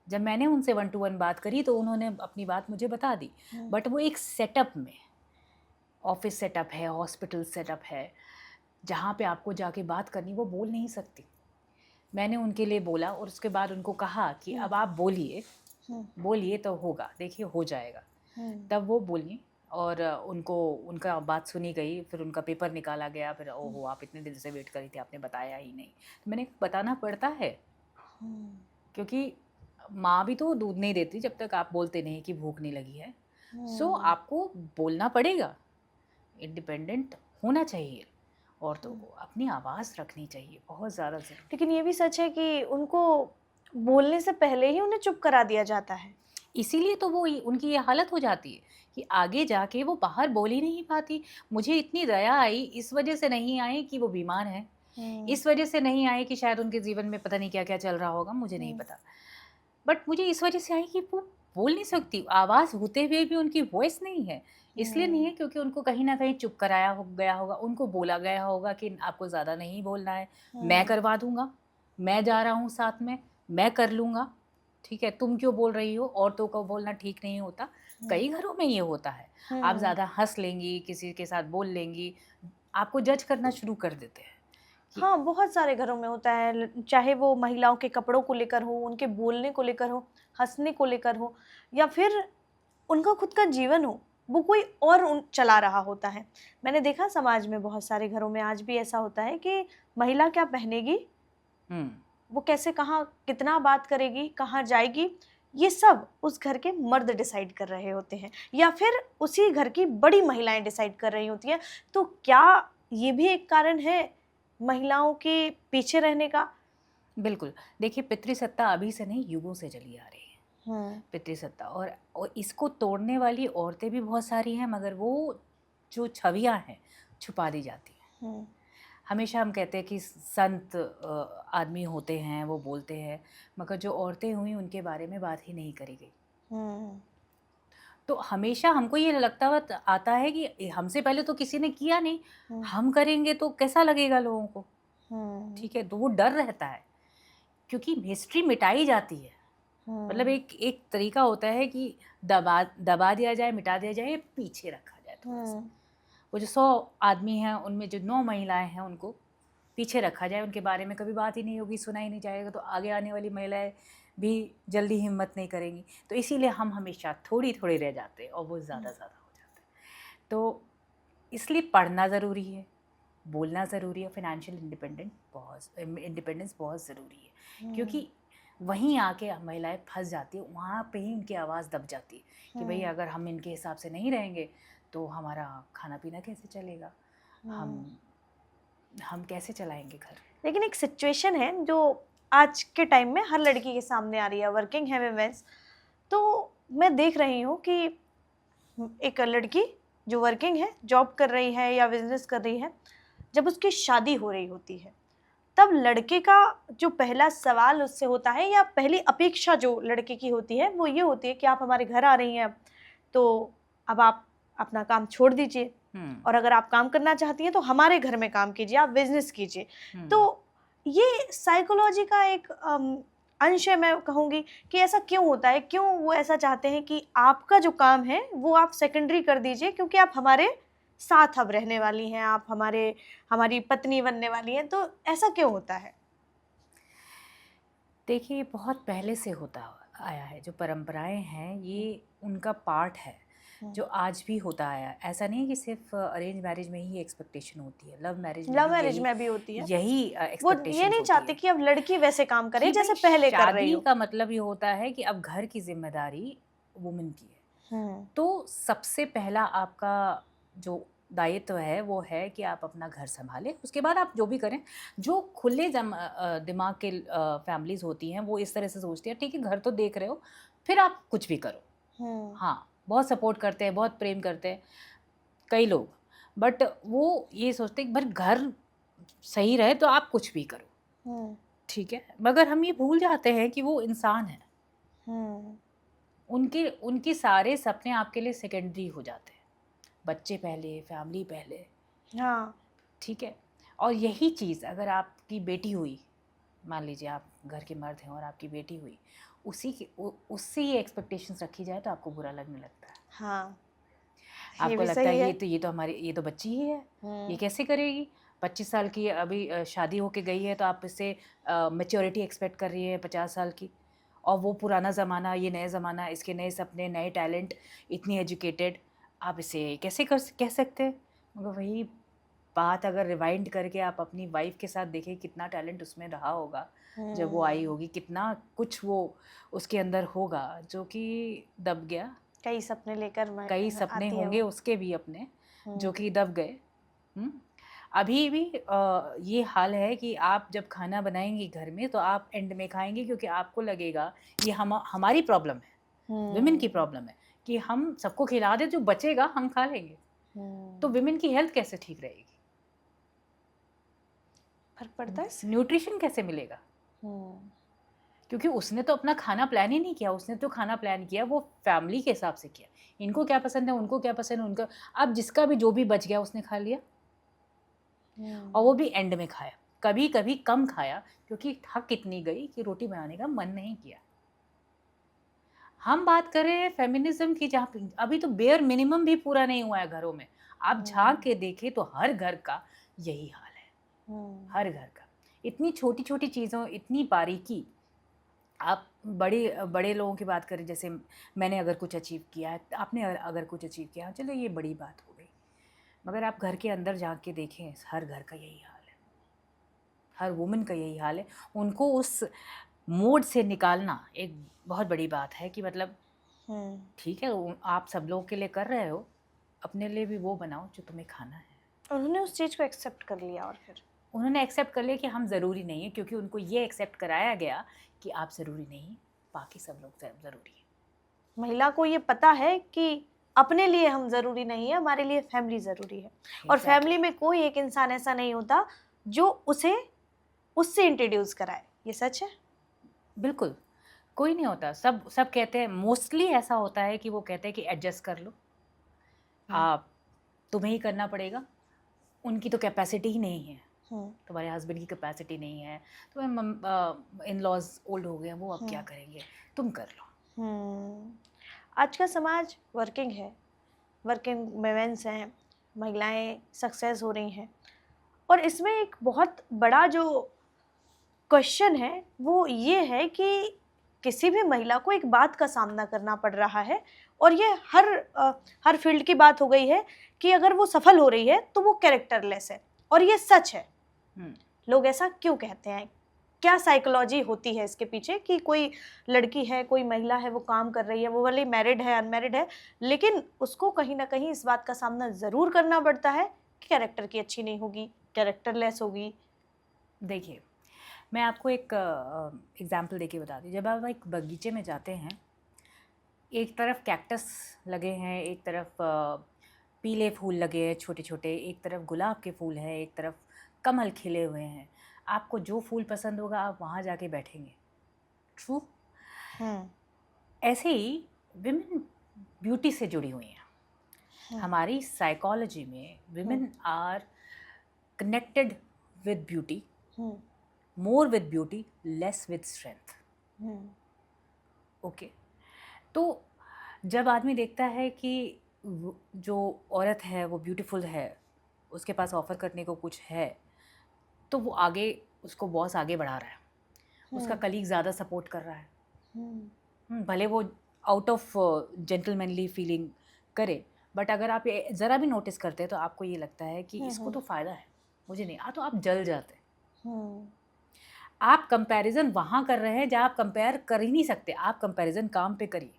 जब मैंने उनसे 1 टू 1 बात करी तो उन्होंने अपनी बात मुझे बता दी। हम्म, बट वो एक सेटअप में, ऑफ़िस सेटअप है, हॉस्पिटल सेटअप है, जहाँ पे आपको जाके बात करनी, वो बोल नहीं सकती। मैंने उनके लिए बोला और उसके बाद उनको कहा कि हम्म, अब आप बोलिए, हम्म, बोलिए तो होगा, देखिए हो जाएगा। हम्म, तब वो बोली और उनको उनका बात सुनी गई, फिर उनका पेपर निकाला गया, फिर हम्म, ओहो! आप इतने दिन से वेट कर रही थी, आपने बताया ही नहीं। तो मैंने कहा बताना पड़ता है, हम्म, क्योंकि माँ भी तो दूध नहीं देती जब तक आप बोलते नहीं कि भूख नहीं लगी है। सो हम्म, आपको बोलना पड़ेगा, इंडिपेंडेंट होना चाहिए औरतों हम्म। को, अपनी आवाज़ रखनी चाहिए, बहुत ज़्यादा ज़रूरी। लेकिन ये भी सच है कि उनको बोलने से पहले ही उन्हें चुप करा दिया जाता है। इसीलिए तो वो उनकी ये हालत हो जाती है कि आगे जाके वो बाहर बोल ही नहीं पाती। मुझे इतनी दया आई, इस वजह से नहीं आई कि वो बीमार हैं, हुँ, इस वजह से नहीं आई कि शायद उनके जीवन में पता नहीं क्या-क्या चल रहा होगा, मुझे नहीं हुँ, पता। बट मुझे इस वजह से आई कि वो बोल नहीं सकती, आवाज़ होते हुए भी उनकी वॉइस नहीं है। इसलिए नहीं हुँ, है क्योंकि उनको कहीं न कहीं चुप कराया हो गया होगा, उनको बोला गया होगा कि आपको ज़्यादा नहीं बोलना है, मैं हुँ, करवा दूँगा, मैं जा रहा हूँ साथ में, मैं कर लूँगा, ठीक है? तुम क्यों बोल रही हो? औरतों को बोलना ठीक नहीं होता। हुँ, कई घरों में ये होता है। आप हुँ। ज़्यादा हँस लेंगी, किसी के साथ बोल लेंगी, आपको जज करना शुरू कर देते हैं कि हाँ, बहुत सारे घरों में होता है चाहे वो महिलाओं के कपड़ों को लेकर हो, उनके बोलने को लेकर हो, हँसने को लेकर हो या फिर उनका खुद का जीवन हो, वो कोई और उन चला रहा होता है। मैंने देखा समाज में बहुत सारे घरों में आज भी ऐसा होता है कि महिला क्या पहनेगी, हुँ, वो कैसे कहाँ कितना बात करेगी, कहाँ जाएगी, ये सब उस घर के मर्द डिसाइड कर रहे होते हैं या फिर उसी घर की बड़ी महिलाएँ डिसाइड कर रही होती हैं। तो क्या ये भी एक कारण है महिलाओं के पीछे रहने का? बिल्कुल। देखिए, पितृसत्ता अभी से नहीं, युगों से चली आ रही है। हुँ, पितृसत्ता, और इसको तोड़ने वाली औरतें भी बहुत सारी हैं, मगर वो जो छवियाँ हैं, छुपा दी जाती हैं। हुँ, हमेशा हम कहते हैं कि संत आदमी होते हैं, वो बोलते हैं, मगर जो औरतें हुई उनके बारे में बात ही नहीं करी गई। हुँ, तो हमेशा हमको ये लगता हुआ आता है कि हमसे पहले तो किसी ने किया नहीं, हुँ, हम करेंगे तो कैसा लगेगा लोगों को, हुँ, ठीक है? तो वो डर रहता है, क्योंकि हिस्ट्री मिटाई जाती है। मतलब हुँ, एक एक तरीका होता है कि दबा दबा दिया जाए, मिटा दिया जाए, पीछे रखा जाए थोड़ा-सा। हुँ, वो जो 100 आदमी हैं, उनमें जो 9 महिलाएँ हैं, उनको पीछे रखा जाए, उनके बारे में कभी बात ही नहीं होगी, सुना ही नहीं जाएगा, तो आगे आने वाली महिलाएँ भी जल्दी हिम्मत नहीं करेंगी। तो इसीलिए हम हमेशा थोड़ी-थोड़ी रह जाते हैं और वो हुँ, ज़्यादा-ज़्यादा हो जाते हैं। तो इसलिए पढ़ना ज़रूरी है, बोलना ज़रूरी है, फाइनेंशियल इंडिपेंडेंस बहुत ज़रूरी है, क्योंकि वहीं आके महिलाएं फंस जाती है, वहाँ पे ही उनकी आवाज़ दब जाती है कि भाई अगर हम इनके हिसाब से नहीं रहेंगे तो हमारा खाना पीना कैसे चलेगा, हम कैसे चलाएंगे घर। लेकिन एक सिचुएशन है जो आज के टाइम में हर लड़की के सामने आ रही है, वर्किंग है विमेंस, तो मैं देख रही हूँ कि एक लड़की जो वर्किंग है, जॉब कर रही है या बिजनेस कर रही है, जब उसकी शादी हो रही होती है तब लड़के का जो पहला सवाल उससे होता है या पहली अपेक्षा जो लड़के की होती है वो ये होती है कि आप हमारे घर आ रही हैं, तो अब आप अपना काम छोड़ दीजिए और अगर आप काम करना चाहती हैं तो हमारे घर में काम कीजिए, आप बिजनेस कीजिए। तो ये साइकोलॉजी का एक अंश है, मैं कहूँगी कि ऐसा क्यों होता है, क्यों वो ऐसा चाहते हैं कि आपका जो काम है वो आप सेकेंडरी कर दीजिए क्योंकि आप हमारे साथ अब रहने वाली हैं, आप हमारी पत्नी बनने वाली हैं, तो ऐसा क्यों होता है? देखिए, बहुत पहले से होता आया है, जो परंपराएं हैं ये उनका पार्ट है जो आज भी होता आया। ऐसा नहीं है कि सिर्फ अरेंज मैरिज में ही एक्सपेक्टेशन होती है, लव मैरिज में भी होती है। यही वो एक्सपेक्टेशन ये नहीं चाहते कि अब लड़की वैसे काम करे जैसे पहले कर रही हो। शादी का मतलब ये होता है कि अब घर की जिम्मेदारी वुमेन की है, तो सबसे पहला आपका जो दायित्व है वो है कि आप अपना घर संभालें, उसके बाद आप जो भी करें। जो खुले दिमाग के फैमिलीज होती हैं वो इस तरह से सोचती है, ठीक है घर तो देख रहे हो, फिर आप कुछ भी करो। हाँ, बहुत सपोर्ट करते हैं, बहुत प्रेम करते हैं कई लोग, बट वो ये सोचते हैं कि भाई घर सही रहे तो आप कुछ भी करो, ठीक है, मगर हम ये भूल जाते हैं कि वो इंसान है। उनके सारे सपने आपके लिए सेकेंडरी हो जाते हैं, बच्चे पहले, फैमिली पहले। हाँ, ठीक है। और यही चीज़ अगर आपकी बेटी हुई, मान लीजिए आप घर के मर्द हैं और आपकी बेटी हुई, उससे ये एक्सपेक्टेशंस रखी जाए तो आपको बुरा लगने लगता है। हाँ, आपको लगता है ये तो बच्ची ही है, ये कैसे करेगी, 25 साल की अभी शादी होके गई है तो आप इससे मैच्योरिटी एक्सपेक्ट कर रही है 50 साल की, और वो पुराना ज़माना, ये नया ज़माना, इसके नए सपने, नए टैलेंट, इतनी एजुकेटेड, आप इसे कैसे कह सकते हैं। मगर वही बात अगर रिवाइंड करके आप अपनी वाइफ के साथ देखें, कितना टैलेंट उसमें रहा होगा जब वो आई होगी, कितना कुछ वो उसके अंदर होगा जो कि दब गया। कई सपने होंगे उसके भी अपने जो कि दब गए। अभी भी ये हाल है कि आप जब खाना बनाएंगी घर में तो आप एंड में खाएंगे क्योंकि आपको लगेगा ये हमारी प्रॉब्लम है, विमेन की प्रॉब्लम है कि हम सबको खिला दे, जो बचेगा हम खा लेंगे। तो विमेन की हेल्थ कैसे ठीक रहेगी, फर्क पड़ता है, न्यूट्रिशन कैसे मिलेगा, क्योंकि उसने तो अपना खाना प्लान ही नहीं किया, उसने तो खाना प्लान किया वो फैमिली के हिसाब से किया, इनको क्या पसंद है, उनको क्या पसंद है, उनका अब जिसका भी जो भी बच गया उसने खा लिया, और वो भी एंड में खाया, कभी कभी कम खाया क्योंकि थक इतनी गई कि रोटी बनाने का मन नहीं किया। हम बात करें फेमिनिज्म की, जहाँ अभी तो बेयर मिनिमम भी पूरा नहीं हुआ है घरों में। आप झांक के देखें तो हर घर का यही हाल है, हर घर का। इतनी छोटी छोटी चीज़ों, इतनी बारीकी। आप बड़े लोगों की बात करें, जैसे मैंने अगर कुछ अचीव किया है, आपने अगर कुछ अचीव किया, चलो ये बड़ी बात हो गई, मगर आप घर के अंदर झांक के देखें, हर घर का यही हाल है, हर वुमेन का यही हाल है। उनको उस मोड से निकालना एक बहुत बड़ी बात है कि मतलब ठीक है, आप सब लोगों के लिए कर रहे हो, अपने लिए भी वो बनाओ जो तुम्हें खाना है। उन्होंने उस चीज़ को एक्सेप्ट कर लिया, और फिर उन्होंने एक्सेप्ट कर लिया कि हम ज़रूरी नहीं है, क्योंकि उनको ये एक्सेप्ट कराया गया कि आप ज़रूरी नहीं, बाकी सब लोग ज़रूरी है। महिला को ये पता है कि अपने लिए हम ज़रूरी नहीं है, हमारे लिए फैमिली ज़रूरी है। और फैमिली में कोई एक इंसान ऐसा नहीं होता जो उससे इंट्रोड्यूस कराए। ये सच है? बिल्कुल, कोई नहीं होता। सब कहते हैं, मोस्टली ऐसा होता है कि वो कहते हैं कि एडजस्ट कर लो, आप तुम्हें ही करना पड़ेगा, उनकी तो कैपेसिटी ही नहीं है, तुम्हारे हस्बैंड की कैपेसिटी नहीं है, तुम्हारे इन लॉज ओल्ड हो गए, वो अब क्या करेंगे, तुम कर लो। आज का समाज वर्किंग है, वर्किंग वुमेन्स हैं, महिलाएं सक्सेस हो रही हैं, और इसमें एक बहुत बड़ा जो क्वेश्चन है वो ये है कि किसी भी महिला को एक बात का सामना करना पड़ रहा है, और ये हर फील्ड की बात हो गई है कि अगर वो सफल हो रही है तो वो कैरेक्टरलेस है, और ये सच है। हम्म, लोग ऐसा क्यों कहते हैं? क्या साइकोलॉजी होती है इसके पीछे कि कोई लड़की है, कोई महिला है, वो काम कर रही है, वो भले मैरिड है, अनमैरिड है, लेकिन उसको कहीं ना कहीं इस बात का सामना ज़रूर करना पड़ता है कि कैरेक्टर की अच्छी नहीं होगी, कैरेक्टरलेस होगी। देखिए, मैं आपको एक एग्जाम्पल देके बता दी। जब आप एक बगीचे में जाते हैं, एक तरफ कैक्टस लगे हैं, एक तरफ पीले फूल लगे हैं छोटे छोटे, एक तरफ गुलाब के फूल हैं, एक तरफ कमल खिले हुए हैं। आपको जो फूल पसंद होगा आप वहाँ जाके बैठेंगे। ट्रू। हम्म ऐसे ही विमेन ब्यूटी से जुड़ी हुई हैं। हम्म हमारी साइकोलॉजी में women are connected with beauty, hmm more with beauty, less with strength. Hmm okay. तो जब आदमी देखता है कि जो औरत है वो ब्यूटीफुल है, उसके पास ऑफ़र करने को कुछ है, तो वो आगे, उसको बॉस आगे बढ़ा रहा है, उसका कलीग ज़्यादा सपोर्ट कर रहा है। भले वो आउट ऑफ जेंटलमैनली फीलिंग करे, बट अगर आप ये ज़रा भी नोटिस करते हैं तो आपको ये लगता है कि इसको तो फ़ायदा है, मुझे नहीं। तो आप जल जाते हैं। आप कंपैरिजन वहाँ कर रहे हैं जहाँ आप कंपेयर कर ही नहीं सकते। आप कंपैरिजन काम पे करिए,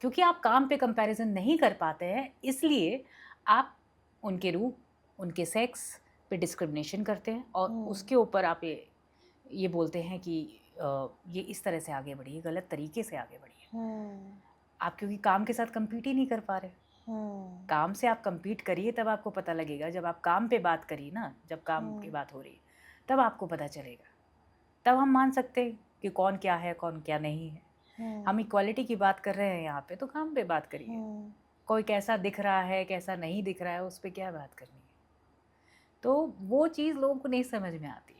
क्योंकि आप काम पे कंपैरिजन नहीं कर पाते हैं, इसलिए आप उनके रूप, उनके सेक्स पे डिस्क्रिमिनेशन करते हैं और उसके ऊपर आप ये बोलते हैं कि ये इस तरह से आगे बढ़ी है, गलत तरीके से आगे बढ़ी है। आप क्योंकि काम के साथ compete ही नहीं कर पा रहे। काम से आप compete करिए, तब आपको पता लगेगा। जब आप काम पे बात करिए ना, जब काम की बात हो रही है, तब आपको पता चलेगा। तब हम मान सकते हैं कि कौन क्या है, कौन क्या नहीं है। हम इक्वालिटी की बात कर रहे हैं यहाँ पे, तो काम पे बात करिए। कोई कैसा दिख रहा है, कैसा नहीं दिख रहा है, उस पर क्या बात करनी है। तो वो चीज़ लोगों को नहीं समझ में आती।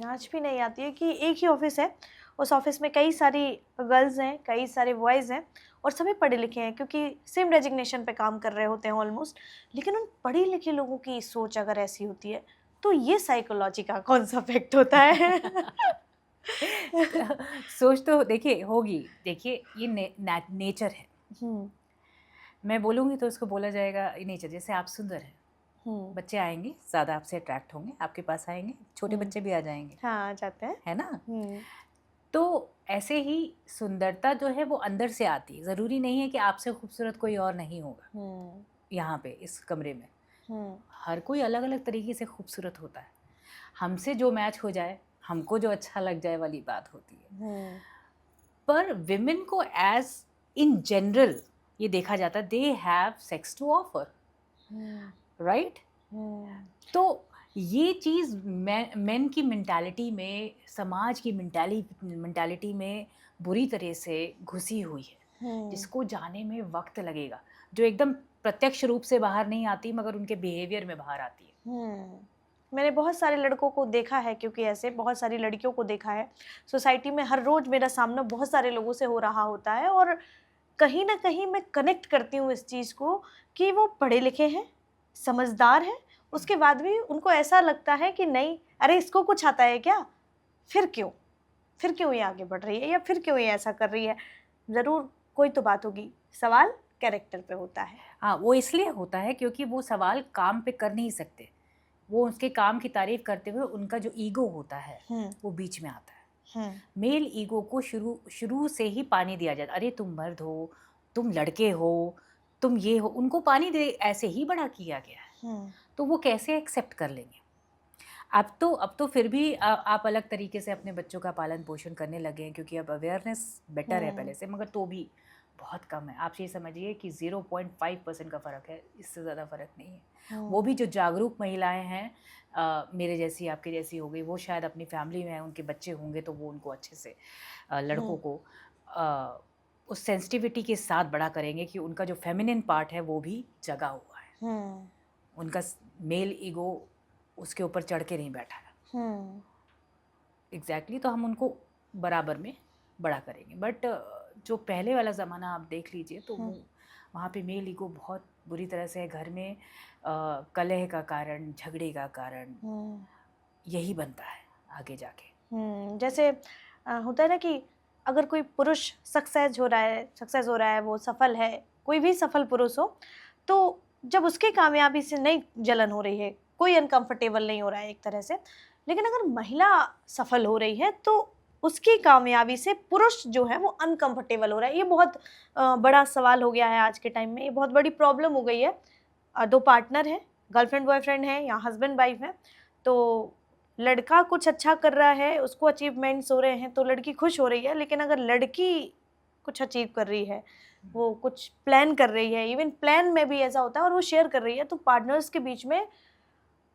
आज भी नहीं आती है कि एक ही ऑफिस है, उस ऑफिस में कई सारी गर्ल्स हैं, कई सारे बॉयज़ हैं और सभी पढ़े लिखे हैं, क्योंकि सेम डेजिग्नेशन पे काम कर रहे होते हैं ऑलमोस्ट। लेकिन उन पढ़े लिखे लोगों की सोच अगर ऐसी होती है, तो ये साइकोलॉजी का कौन सा इफेक्ट होता है? सोच तो देखिए होगी। देखिए, ये नेचर है। मैं बोलूँगी तो उसको बोला जाएगा ये नेचर। जैसे आप सुंदर हैं, बच्चे आएंगे, ज़्यादा आपसे अट्रैक्ट होंगे, आपके पास आएंगे, छोटे बच्चे भी आ जाएंगे। हाँ, आ जाते हैं, है ना। तो ऐसे ही सुंदरता जो है वो अंदर से आती है। ज़रूरी नहीं है कि आपसे खूबसूरत कोई और नहीं होगा। यहाँ पे इस कमरे में हर कोई अलग अलग तरीके से खूबसूरत होता है। हमसे जो मैच हो जाए, हमको जो अच्छा लग जाए वाली बात होती है। पर विमेन को एज इन जनरल ये देखा जाता है, they have sex to offer, right. तो ये चीज़ मेन की मेंटालिटी में, समाज की मेंटालिटी में बुरी तरह से घुसी हुई है, जिसको जाने में वक्त लगेगा, जो एकदम प्रत्यक्ष रूप से बाहर नहीं आती मगर उनके बिहेवियर में बाहर आती है। मैंने बहुत सारे लड़कों को देखा है, क्योंकि ऐसे बहुत सारी लड़कियों को देखा है सोसाइटी में। हर रोज़ मेरा सामना बहुत सारे लोगों से हो रहा होता है और कहीं ना कहीं मैं कनेक्ट करती हूँ इस चीज़ को कि वो पढ़े लिखे हैं, समझदार हैं, उसके बाद भी उनको ऐसा लगता है कि नहीं, अरे इसको कुछ आता है क्या, फिर क्यों ये आगे बढ़ रही है, या फिर क्यों ये ऐसा कर रही है। ज़रूर कोई तो बात होगी। सवाल कैरेक्टर पे होता है। हाँ, वो इसलिए होता है क्योंकि वो सवाल काम पे कर नहीं सकते। वो उसके काम की तारीफ करते हुए उनका जो ईगो होता है वो बीच में आता है। मेल ईगो को शुरू से ही पानी दिया जाता है। अरे तुम मर्द हो, तुम लड़के हो, तुम ये हो, उनको पानी दे ऐसे ही बड़ा किया गया है। तो वो कैसे एक्सेप्ट कर लेंगे। अब तो फिर भी आप अलग तरीके से अपने बच्चों का पालन पोषण करने लगे हैं, क्योंकि अब अवेयरनेस बेटर है पहले से, मगर तो भी बहुत कम है। आप ये समझिए कि 0.5% का फ़र्क है, इससे ज़्यादा फ़र्क नहीं है। वो भी जो जागरूक महिलाएं हैं, मेरे जैसी, आपके जैसी हो गई, वो शायद अपनी फैमिली में हैं, उनके बच्चे होंगे तो वो उनको अच्छे से लड़कों को उस सेंसिटिविटी के साथ बड़ा करेंगे कि उनका जो फेमिनिन पार्ट है वो भी जगा हुआ है। उनका मेल ईगो उसके ऊपर चढ़ के नहीं बैठा है। एग्जैक्टली। तो हम उनको बराबर में बड़ा करेंगे। बट जो पहले वाला ज़माना आप देख लीजिए तो वो वहाँ पे मेल ईगो बहुत बुरी तरह से घर में कलह का कारण, झगड़े का कारण यही बनता है आगे जाके। जैसे होता है ना कि अगर कोई पुरुष सक्सेस हो रहा है, वो सफल है, कोई भी सफल पुरुष हो, तो जब उसकी कामयाबी से नहीं जलन हो रही है, कोई अनकंफर्टेबल नहीं हो रहा है एक तरह से, लेकिन अगर महिला सफल हो रही है तो उसकी कामयाबी से पुरुष जो है वो अनकंफर्टेबल हो रहा है। ये बहुत बड़ा सवाल हो गया है आज के टाइम में, ये बहुत बड़ी प्रॉब्लम हो गई है। दो पार्टनर हैं, गर्लफ्रेंड बॉयफ्रेंड है या हस्बैंड वाइफ है, तो लड़का कुछ अच्छा कर रहा है, उसको अचीवमेंट्स हो रहे हैं तो लड़की खुश हो रही है, लेकिन अगर लड़की कुछ अचीव कर रही है, वो कुछ प्लान कर रही है, इवन प्लान में भी ऐसा होता है, और वो शेयर कर रही है, तो पार्टनर्स के बीच में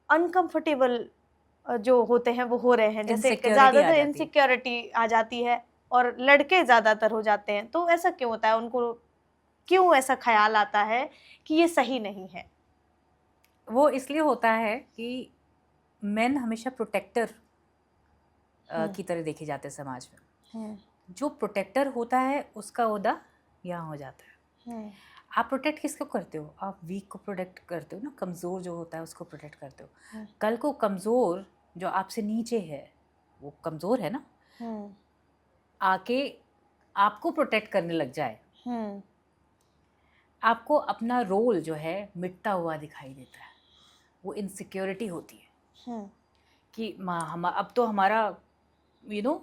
अनकंफर्टेबल जो होते हैं वो हो रहे हैं। जैसे इनसिक्योरिटी आ ज़्यादातर जाती है। इनसिक्योरिटी आ जाती है और लड़के ज़्यादातर हो जाते हैं। तो ऐसा क्यों होता है? उनको क्यों ऐसा ख्याल आता है कि ये सही नहीं है? वो इसलिए होता है कि मेन हमेशा प्रोटेक्टर की तरह देखे जाते हैं समाज में। जो प्रोटेक्टर होता है उसका ओहदा यहाँ हो जाता है। आप प्रोटेक्ट किसको करते हो? आप वीक को प्रोटेक्ट करते हो ना, कमज़ोर जो होता है उसको प्रोटेक्ट करते हो। कल को कमज़ोर जो आपसे नीचे है, वो कमज़ोर है ना, आके आपको प्रोटेक्ट करने लग जाए, आपको अपना रोल जो है मिटता हुआ दिखाई देता है। वो इनसिक्योरिटी होती है कि हम अब तो हमारा यू नो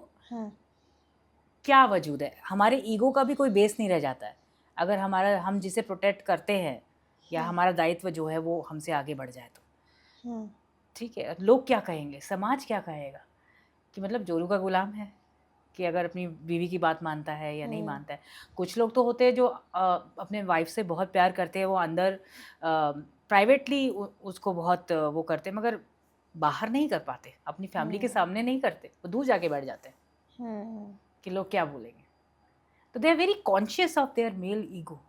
क्या वजूद है, हमारे ईगो का भी कोई बेस नहीं रह जाता है अगर हम जिसे प्रोटेक्ट करते हैं या हमारा दायित्व जो है वो हमसे आगे बढ़ जाए तो ठीक है। लोग क्या कहेंगे, समाज क्या कहेगा कि मतलब जोरू का गुलाम है, कि अगर अपनी बीवी की बात मानता है या नहीं मानता है। कुछ लोग तो होते हैं जो अपने वाइफ से बहुत प्यार करते हैं, वो अंदर प्राइवेटली उसको बहुत वो करते हैं, मगर बाहर नहीं कर पाते, अपनी फैमिली के सामने नहीं करते, वो दूर जाके बैठ जाते हैं कि लोग क्या बोलेंगे। तो they are very conscious of their male ego.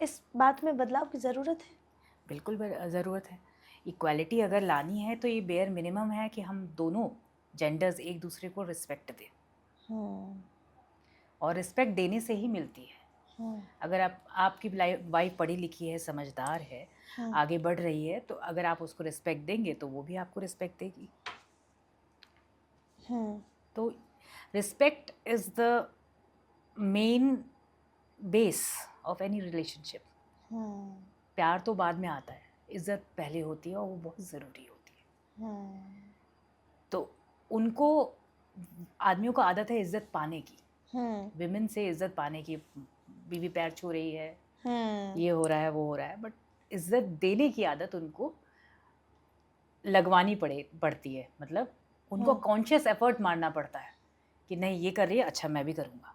इस बात में बदलाव की ज़रूरत है। बिल्कुल ज़रूरत है। इक्वालिटी अगर लानी है तो ये बेयर मिनिमम है कि हम दोनों जेंडर्स एक दूसरे को रिस्पेक्ट दें, और रिस्पेक्ट देने से ही मिलती है। अगर आपकी वाइफ पढ़ी लिखी है, समझदार है, आगे बढ़ रही है, तो अगर आप उसको रिस्पेक्ट देंगे तो वो भी आपको रिस्पेक्ट देगी। तो respect is the main base of any relationship. प्यार तो बाद में आता है, इज़्ज़त पहले होती है और वो बहुत ज़रूरी होती है। तो उनको, आदमियों को आदत है इज़्ज़त पाने की, विमेन से इज़्ज़त पाने की। बीवी पैर छू रही है, ये हो रहा है, वो हो रहा है, बट इज़्ज़त देने की आदत उनको लगवानी पड़ती है। मतलब उनको कॉन्शियस एफर्ट मारना पड़ता है कि नहीं ये कर रही है, अच्छा मैं भी करूँगा।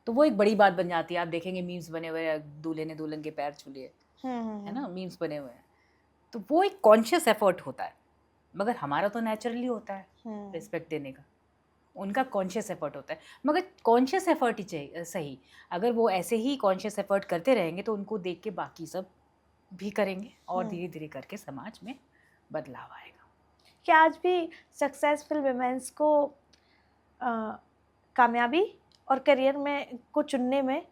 तो वो एक बड़ी बात बन जाती है। आप देखेंगे मीम्स बने हुए हैं, दूल्हे ने दुल्हन के पैर छू लिए, है ना, मीम्स बने हुए हैं। तो वो एक कॉन्शियस एफर्ट होता है, मगर हमारा तो नेचुरली होता है रिस्पेक्ट देने का, उनका कॉन्शियस एफर्ट होता है। मगर कॉन्शियस एफर्ट ही चाहिए सही। अगर वो ऐसे ही कॉन्शियस एफर्ट करते रहेंगे तो उनको देख के बाकी सब भी करेंगे, और धीरे धीरे करके समाज में बदलाव आएगा। क्या आज भी सक्सेसफुल वुमेन्स को कामयाबी और करियर में को चुनने में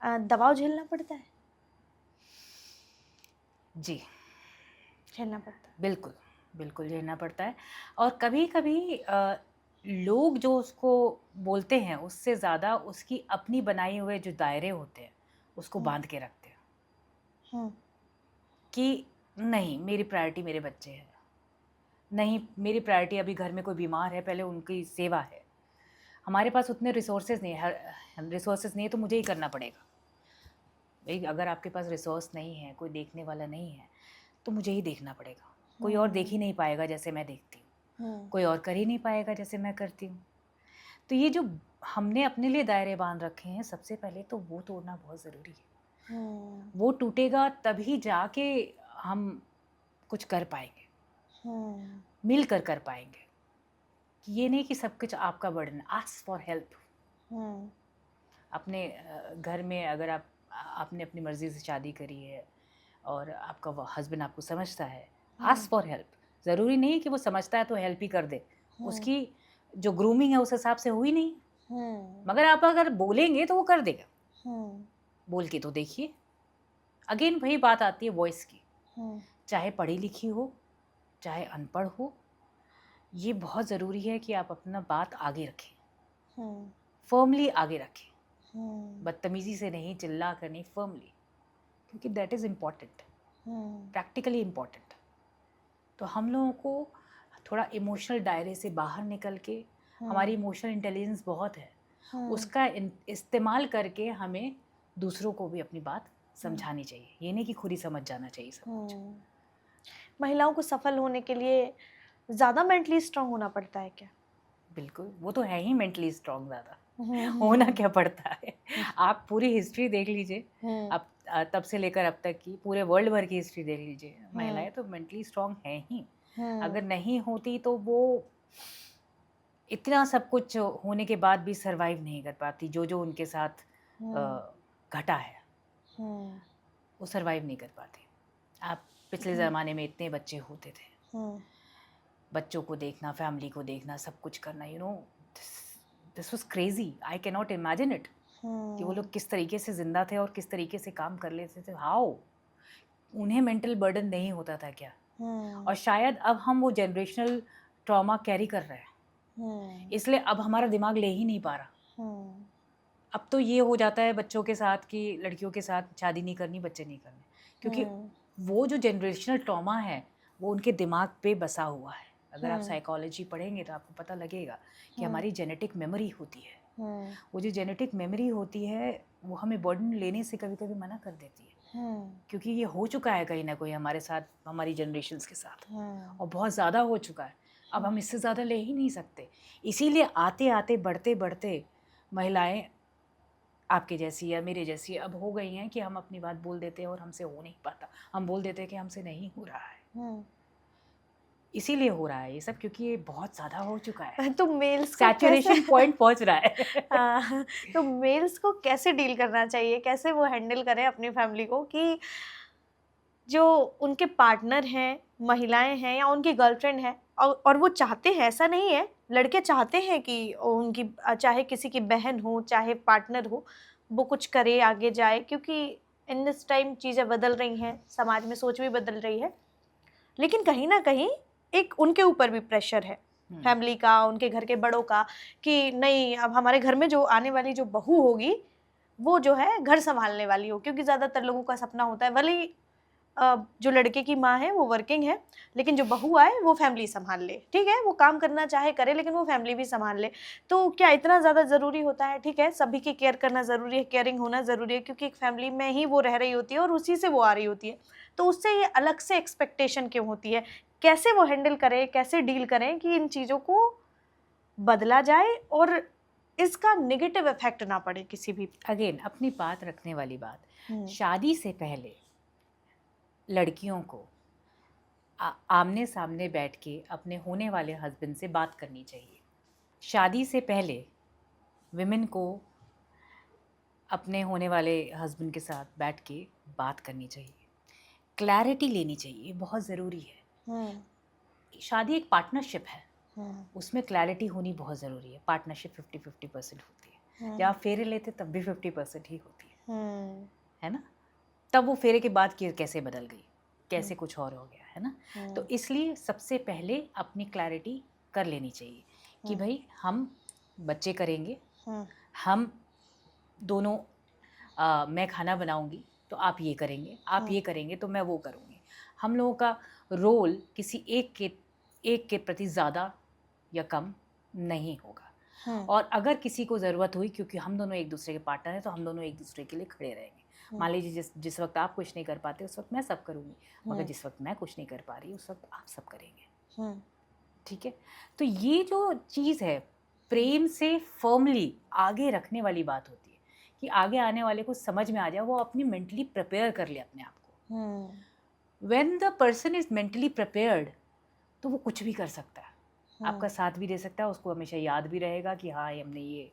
दबाव झेलना पड़ता है? जी, झेलना पड़ता है। बिल्कुल बिल्कुल झेलना पड़ता है। और कभी कभी लोग जो उसको बोलते हैं उससे ज़्यादा उसकी अपनी बनाए हुए जो दायरे होते हैं उसको बांध के रखते हैं कि नहीं, मेरी प्रायोरिटी मेरे बच्चे हैं, नहीं मेरी प्रायोरिटी अभी घर में कोई बीमार है, पहले उनकी सेवा है, हमारे पास उतने रिसोर्सेज नहीं है तो मुझे ही करना पड़ेगा। भाई अगर आपके पास रिसोर्स नहीं है, कोई देखने वाला नहीं है, तो मुझे ही देखना पड़ेगा। कोई और देख ही नहीं पाएगा जैसे मैं देखती हूँ, कोई और कर ही नहीं पाएगा जैसे मैं करती हूँ। तो ये जो हमने अपने लिए दायरे बांध रखे हैं, सबसे पहले तो वो तोड़ना बहुत ज़रूरी है। वो टूटेगा तभी जाके हम कुछ कर पाएंगे, मिल कर पाएंगे। ये नहीं कि सब कुछ आपका बर्डन। Ask for help. अपने घर में अगर आपने अपनी मर्ज़ी से शादी करी है और आपका हस्बैंड आपको समझता है, आस्क फॉर हेल्प। ज़रूरी नहीं कि वो समझता है तो हेल्प ही कर दे, उसकी जो ग्रूमिंग है उस हिसाब से हुई नहीं, मगर आप अगर बोलेंगे तो वो कर देगा। बोल के तो देखिए। अगेन वही बात आती है वॉइस की, चाहे पढ़ी लिखी हो चाहे अनपढ़ हो, ये बहुत ज़रूरी है कि आप अपना बात आगे रखें, फर्मली आगे रखें, बदतमीज़ी से नहीं, चिल्ला कर नहीं, फर्मली, क्योंकि that is important. Practically important. तो हम लोगों को थोड़ा इमोशनल दायरे से बाहर निकल के, हमारी इमोशनल इंटेलिजेंस बहुत है, उसका इस्तेमाल करके हमें दूसरों को भी अपनी बात समझानी चाहिए। ये नहीं कि खुद ही समझ जाना चाहिए सब कुछ। महिलाओं को सफल होने के लिए ज़्यादा मेंटली स्ट्रांग होना पड़ता है क्या? बिल्कुल, वो तो है ही मेंटली स्ट्रांग ज़्यादा। होना क्या पड़ता है, आप पूरी हिस्ट्री देख लीजिए, अब तब से लेकर अब तक की पूरे वर्ल्ड भर की हिस्ट्री देख लीजिए, महिलाएं तो मेंटली स्ट्रांग हैं ही। अगर नहीं होती तो वो इतना सब कुछ होने के बाद भी सरवाइव नहीं कर पाती। जो जो उनके साथ घटा है वो सरवाइव नहीं कर पाती। आप पिछले ज़माने में इतने बच्चे होते थे, बच्चों को देखना, फैमिली को देखना, सब कुछ करना, you know, this was crazy. I can not imagine it कि वो लोग किस तरीके से जिंदा थे और किस तरीके से काम कर लेते थे। हाउ उन्हें मेंटल बर्डन नहीं होता था क्या? और शायद अब हम वो जनरेशनल ट्रॉमा कैरी कर रहे हैं, इसलिए अब हमारा दिमाग ले ही नहीं पा रहा। अब तो ये हो जाता है बच्चों के साथ कि लड़कियों के साथ शादी नहीं करनी, बच्चे नहीं करने, क्योंकि वो जो जनरेशनल ट्रॉमा है वो उनके दिमाग पे बसा हुआ है। अगर आप साइकोलॉजी पढ़ेंगे तो आपको पता लगेगा कि हमारी जेनेटिक मेमोरी होती है। वो जो जेनेटिक मेमोरी होती है वो हमें बर्डन लेने से कभी कभी मना कर देती है, क्योंकि ये हो चुका है कहीं ना कहीं हमारे साथ, हमारी जनरेशन्स के साथ, और बहुत ज़्यादा हो चुका है। अब हम इससे ज़्यादा ले ही नहीं सकते। इसीलिए आते आते बढ़ते बढ़ते महिलाएं आपके जैसी या मेरे जैसी अब हो गई हैं कि हम अपनी बात बोल देते हैं और हमसे हो नहीं पाता। हम बोल देते हैं कि हमसे नहीं हो रहा है। इसीलिए हो रहा है ये सब, क्योंकि ये बहुत ज़्यादा हो चुका है। तो मेल्स को सैचुरेशन पॉइंट पहुंच रहा है। तो मेल्स को कैसे डील करना चाहिए, कैसे वो हैंडल करें अपनी फैमिली को कि जो उनके पार्टनर हैं, महिलाएं हैं या उनकी गर्लफ्रेंड है, और वो चाहते हैं, ऐसा नहीं है, लड़के चाहते हैं कि उनकी चाहे किसी की बहन हो चाहे पार्टनर हो, वो कुछ करे, आगे जाए, क्योंकि इन दिस टाइम चीज़ें बदल रही हैं, समाज में सोच भी बदल रही है। लेकिन कहीं ना कहीं एक उनके ऊपर भी प्रेशर है, फैमिली का, उनके घर के बड़ों का, कि नहीं अब हमारे घर में जो आने वाली जो बहू होगी वो जो है घर संभालने वाली हो, क्योंकि ज़्यादातर लोगों का सपना होता है, भले ही जो लड़के की माँ है वो वर्किंग है, लेकिन जो बहू आए वो फैमिली संभाल ले। ठीक है, वो काम करना चाहे करे, लेकिन वो फैमिली भी संभाल ले। तो क्या इतना ज़्यादा ज़रूरी होता है? ठीक है, सभी की केयर करना ज़रूरी है, केयरिंग होना ज़रूरी है, क्योंकि एक फैमिली में ही वो रह रही होती है और उसी से वो आ रही होती है। तो उससे ये अलग से एक्सपेक्टेशन क्यों होती है? कैसे वो हैंडल करें, कैसे डील करें कि इन चीज़ों को बदला जाए और इसका नेगेटिव इफेक्ट ना पड़े किसी भी। अगेन अपनी बात रखने वाली बात, शादी से पहले लड़कियों को आमने सामने बैठ के अपने होने वाले हस्बैंड से बात करनी चाहिए। शादी से पहले विमेन को अपने होने वाले हस्बैंड के साथ बैठ के बात करनी चाहिए, क्लैरिटी लेनी चाहिए, बहुत ज़रूरी है। शादी एक पार्टनरशिप है, उसमें क्लैरिटी होनी बहुत ज़रूरी है। पार्टनरशिप 50-50% होती है, जब आप फेरे लेते तब भी 50% ही होती है ना? तब वो फेरे के बाद कैसे बदल गई, कैसे कुछ और हो गया, है ना? तो इसलिए सबसे पहले अपनी क्लैरिटी कर लेनी चाहिए कि भाई हम बच्चे करेंगे, हम दोनों, मैं खाना बनाऊंगी तो आप ये करेंगे, आप ये करेंगे तो मैं वो करूँगी। हम लोगों का रोल किसी एक के प्रति ज़्यादा या कम नहीं होगा। और अगर किसी को ज़रूरत हुई, क्योंकि हम दोनों एक दूसरे के पार्टनर हैं, तो हम दोनों एक दूसरे के लिए खड़े रहेंगे। मान लीजिए जिस वक्त आप कुछ नहीं कर पाते उस वक्त मैं सब करूँगी, मगर जिस वक्त मैं कुछ नहीं कर पा रही उस वक्त आप सब करेंगे। ठीक है, तो ये जो चीज़ है प्रेम से फर्मली आगे रखने वाली बात होती है कि आगे आने वाले को समझ में आ जाए, वो अपनी मेंटली प्रिपेयर कर ले अपने आप को। When the person is mentally prepared तो वो कुछ भी कर सकता है, आपका साथ भी दे सकता है, उसको हमेशा याद भी रहेगा कि हाँ हमने ये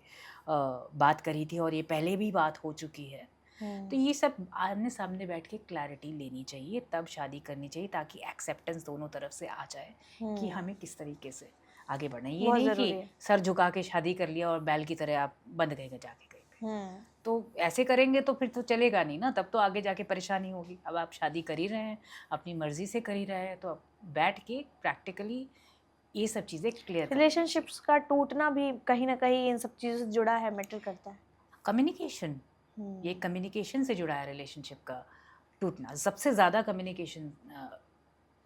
बात करी थी और ये पहले भी बात हो चुकी है। तो ये सब आमने सामने बैठ के क्लैरिटी लेनी चाहिए, तब शादी करनी चाहिए, ताकि एक्सेप्टेंस दोनों तरफ से आ जाए कि हमें किस तरीके से आगे बढ़ना है। ये नहीं कि सर झुका के शादी कर लिया और बैल की तरह आप बंद गए जाके कहीं, तो ऐसे करेंगे तो फिर तो चलेगा नहीं ना, तब तो आगे जाके परेशानी होगी। अब आप शादी कर ही रहे हैं, अपनी मर्जी से कर ही रहे हैं, तो अब बैठ के प्रैक्टिकली ये सब चीज़ें क्लियर। रिलेशनशिप्स का टूटना भी कहीं ना कहीं इन सब चीज़ों से जुड़ा है, मैटर करता है। कम्युनिकेशन, ये कम्युनिकेशन से जुड़ा है रिलेशनशिप का टूटना सबसे ज़्यादा कम्युनिकेशन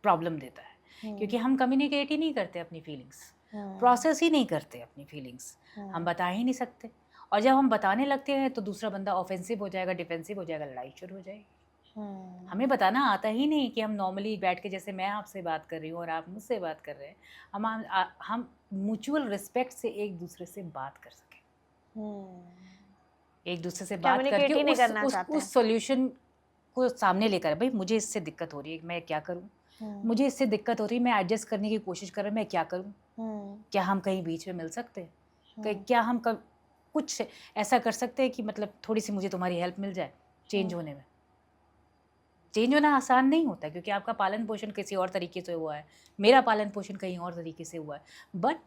प्रॉब्लम देता है, क्योंकि हम कम्युनिकेट ही नहीं करते अपनी फीलिंग्स, प्रोसेस ही नहीं करते अपनी फीलिंग्स, हम बता ही नहीं सकते। और जब हम बताने लगते हैं तो दूसरा बंदा ऑफेंसिव हो जाएगा, डिफेंसिव हो जाएगा, लड़ाई शुरू हो जाएगी। हमें बताना आता ही नहीं कि हम नॉर्मली बैठ के, जैसे मैं आपसे बात कर रही हूँ और आप मुझसे बात कर रहे हैं, हम म्यूचुअल रिस्पेक्ट से एक दूसरे से बात कर सकें, एक दूसरे से बात करके कम्युनिकेट ही नहीं करना चाहते हैं। उस सॉल्यूशन को सामने लेकर, भाई मुझे इससे दिक्कत हो रही है, मैं क्या करूँ, मुझे इससे दिक्कत हो रही है, मैं एडजस्ट करने की कोशिश कर रहा हूँ, मैं क्या करूँ, क्या हम कहीं बीच में मिल सकते हैं, क्या हम कुछ ऐसा कर सकते हैं कि मतलब थोड़ी सी मुझे तुम्हारी हेल्प मिल जाए चेंज होने में। चेंज होना आसान नहीं होता, क्योंकि आपका पालन पोषण किसी और तरीके से हुआ है, मेरा पालन पोषण कहीं और तरीके से हुआ है, बट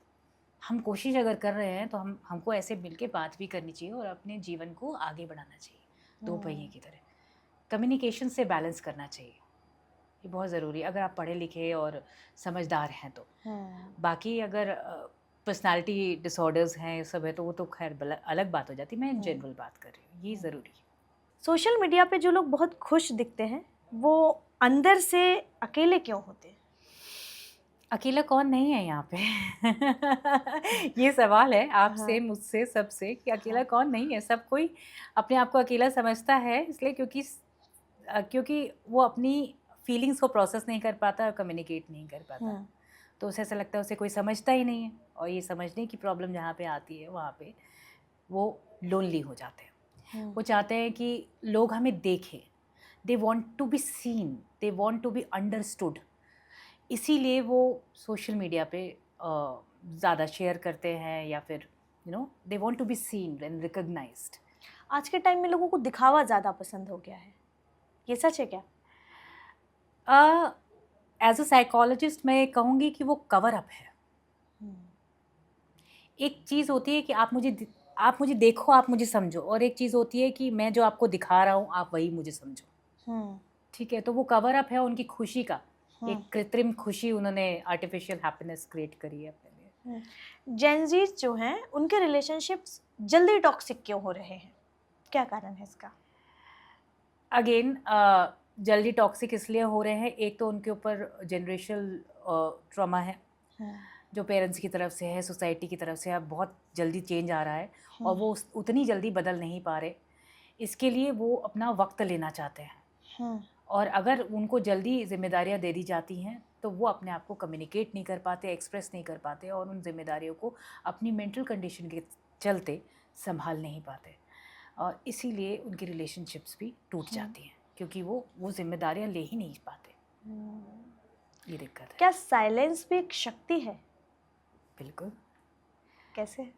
हम कोशिश अगर कर रहे हैं तो हमको ऐसे मिलके बात भी करनी चाहिए और अपने जीवन को आगे बढ़ाना चाहिए, दो पहिए की तरह। कम्युनिकेशन से बैलेंस करना चाहिए, ये बहुत ज़रूरी है अगर आप पढ़े लिखे और समझदार हैं तो। बाकी अगर पर्सनालिटी डिसऑर्डर्स हैं, ये सब है, तो वो तो खैर अलग बात हो जाती है, मैं जनरल बात कर रही हूँ, ये ज़रूरी है। सोशल मीडिया पे जो लोग बहुत खुश दिखते हैं वो अंदर से अकेले क्यों होते हैं? अकेला कौन नहीं है यहाँ पे? ये सवाल है आपसे, हाँ। मुझसे, सबसे, कि अकेला हाँ। कौन नहीं है? सब कोई अपने आप को अकेला समझता है, इसलिए क्योंकि वो अपनी फीलिंग्स को प्रोसेस नहीं कर पाता और कम्युनिकेट नहीं कर पाता, तो उसे ऐसा लगता है उसे कोई समझता ही नहीं है, और ये समझने की प्रॉब्लम जहाँ पे आती है वहाँ पे वो लोनली हो जाते हैं। वो चाहते हैं कि लोग हमें देखें, they want to be seen, they want to be understood, इसीलिए वो सोशल मीडिया पे ज़्यादा शेयर करते हैं, या फिर they want to be seen and recognised. आज के टाइम में लोगों को दिखावा ज़्यादा पसंद हो गया है, ये सच है क्या? एज अ साइकोलॉजिस्ट मैं कहूँगी कि वो कवर अप है। एक चीज़ होती है कि आप मुझे देखो, आप मुझे समझो, और एक चीज़ होती है कि मैं जो आपको दिखा रहा हूँ आप वही मुझे समझो। ठीक है, तो वो कवर अप है उनकी खुशी का, एक कृत्रिम खुशी, उन्होंने आर्टिफिशियल हैप्पीनेस क्रिएट करी है अपने लिए। जेनजीज जो हैं उनके रिलेशनशिप्स जल्दी टॉक्सिक क्यों हो रहे हैं, क्या कारण है इसका? अगेन जल्दी टॉक्सिक इसलिए हो रहे हैं, एक तो उनके ऊपर जनरेशनल ट्रॉमा है, जो पेरेंट्स की तरफ से है, सोसाइटी की तरफ से, अब बहुत जल्दी चेंज आ रहा है और वो उतनी जल्दी बदल नहीं पा रहे, इसके लिए वो अपना वक्त लेना चाहते हैं। और अगर उनको जल्दी जिम्मेदारियां दे दी जाती हैं तो वो अपने आप को कम्युनिकेट नहीं कर पाते, एक्सप्रेस नहीं कर पाते, और उन जिम्मेदारियों को अपनी मेंटल कंडीशन के चलते संभाल नहीं पाते, और इसीलिए उनकी रिलेशनशिप्स भी टूट जाती हैं, क्योंकि वो जिम्मेदारियां ले ही नहीं पाते। ये दिक्कत है। क्या साइलेंस भी एक शक्ति है? बिल्कुल, कैसे?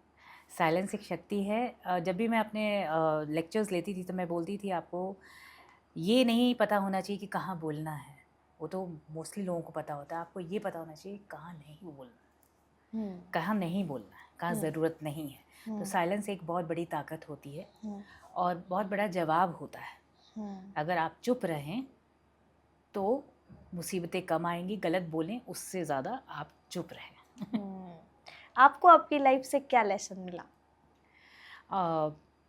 साइलेंस एक शक्ति है। जब भी मैं अपने लेक्चर्स लेती थी तो मैं बोलती थी, आपको ये नहीं पता होना चाहिए कि कहाँ बोलना है, वो तो मोस्टली लोगों को पता होता है, आपको ये पता होना चाहिए कहाँ नहीं बोलना, कहाँ नहीं बोलना है, कहाँ ज़रूरत नहीं है। तो साइलेंस एक बहुत बड़ी ताकत होती है और बहुत बड़ा जवाब होता है। अगर आप चुप रहें तो मुसीबतें कम आएंगी, गलत बोलें उससे ज़्यादा आप चुप रहें। आपको आपकी लाइफ से क्या लेसन मिला?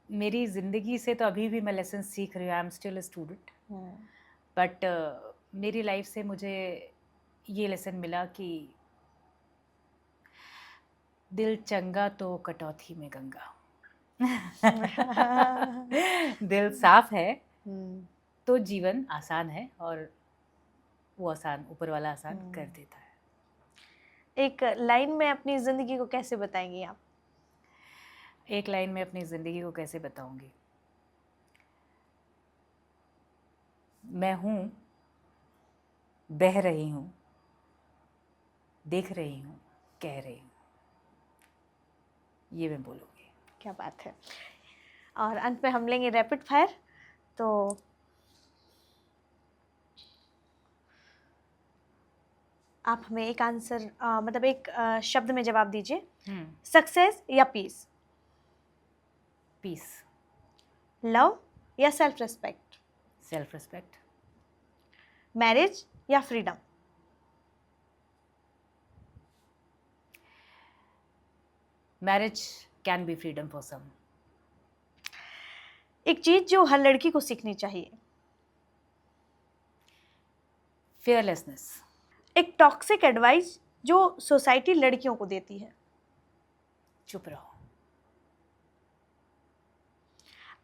मेरी ज़िंदगी से तो अभी भी मैं लेसन सीख रही हूँ, I am still a student, but मेरी लाइफ से मुझे ये लेसन मिला कि दिल चंगा तो कटौती में गंगा। दिल साफ है तो जीवन आसान है, और वो आसान ऊपर वाला आसान कर देता है। एक लाइन में अपनी ज़िंदगी को कैसे बताएंगी आप? एक लाइन में अपनी ज़िंदगी को कैसे बताऊंगी? मैं हूँ, बह रही हूँ, देख रही हूँ, कह रही हूँ, ये मैं बोलूँगी। क्या बात है। और अंत में हम लेंगे रैपिड फायर, तो आप हमें एक आंसर मतलब एक शब्द में जवाब दीजिए। सक्सेस या पीस? पीस। लव या self respect? Self respect. Marriage या freedom? Marriage can be freedom for some. एक चीज़ जो हर लड़की को सीखनी चाहिए? फियरलेसनेस। एक टॉक्सिक एडवाइस जो सोसाइटी लड़कियों को देती है। चुप रहो।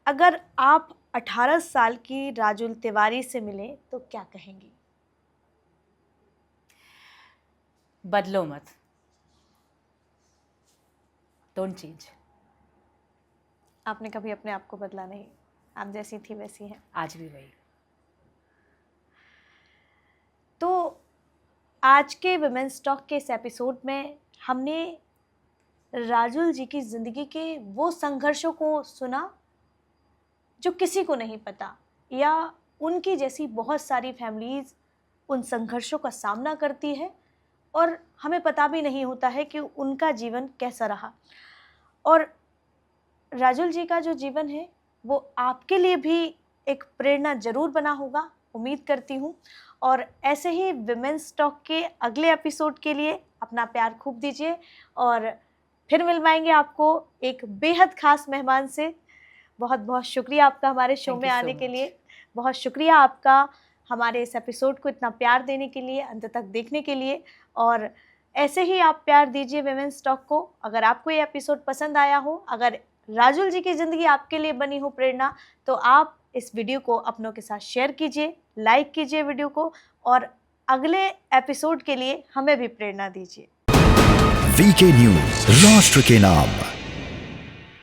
अगर आप 18 साल की राजुल तिवारी से मिले तो क्या कहेंगी? बदलो मत, डोंट चेंज। आपने कभी अपने आप को बदला नहीं, आप जैसी थी वैसी हैं। आज भी वही। तो आज के विमेंस टॉक के इस एपिसोड में हमने राजुल जी की ज़िंदगी के वो संघर्षों को सुना जो किसी को नहीं पता, या उनकी जैसी बहुत सारी फैमिलीज़ उन संघर्षों का सामना करती है और हमें पता भी नहीं होता है कि उनका जीवन कैसा रहा। और राजुल जी का जो जीवन है वो आपके लिए भी एक प्रेरणा जरूर बना होगा, उम्मीद करती हूँ। और ऐसे ही विमेंस टॉक के अगले एपिसोड के लिए अपना प्यार खूब दीजिए और फिर मिल पाएंगे आपको एक बेहद खास मेहमान से। बहुत बहुत शुक्रिया आपका हमारे शो Thank में you so आने के much. लिए। बहुत शुक्रिया आपका हमारे इस एपिसोड को इतना प्यार देने के लिए, अंत तक देखने के लिए। और ऐसे ही आप प्यार दीजिए विमेंस टॉक को। अगर आपको ये एपिसोड पसंद आया हो, अगर राजुल जी की ज़िंदगी आपके लिए बनी हो प्रेरणा, तो आप इस वीडियो को अपनों के साथ शेयर कीजिए, लाइक कीजिए वीडियो को, और अगले एपिसोड के लिए हमें भी प्रेरणा दीजिए। वीके न्यूज, राष्ट्र के नाम।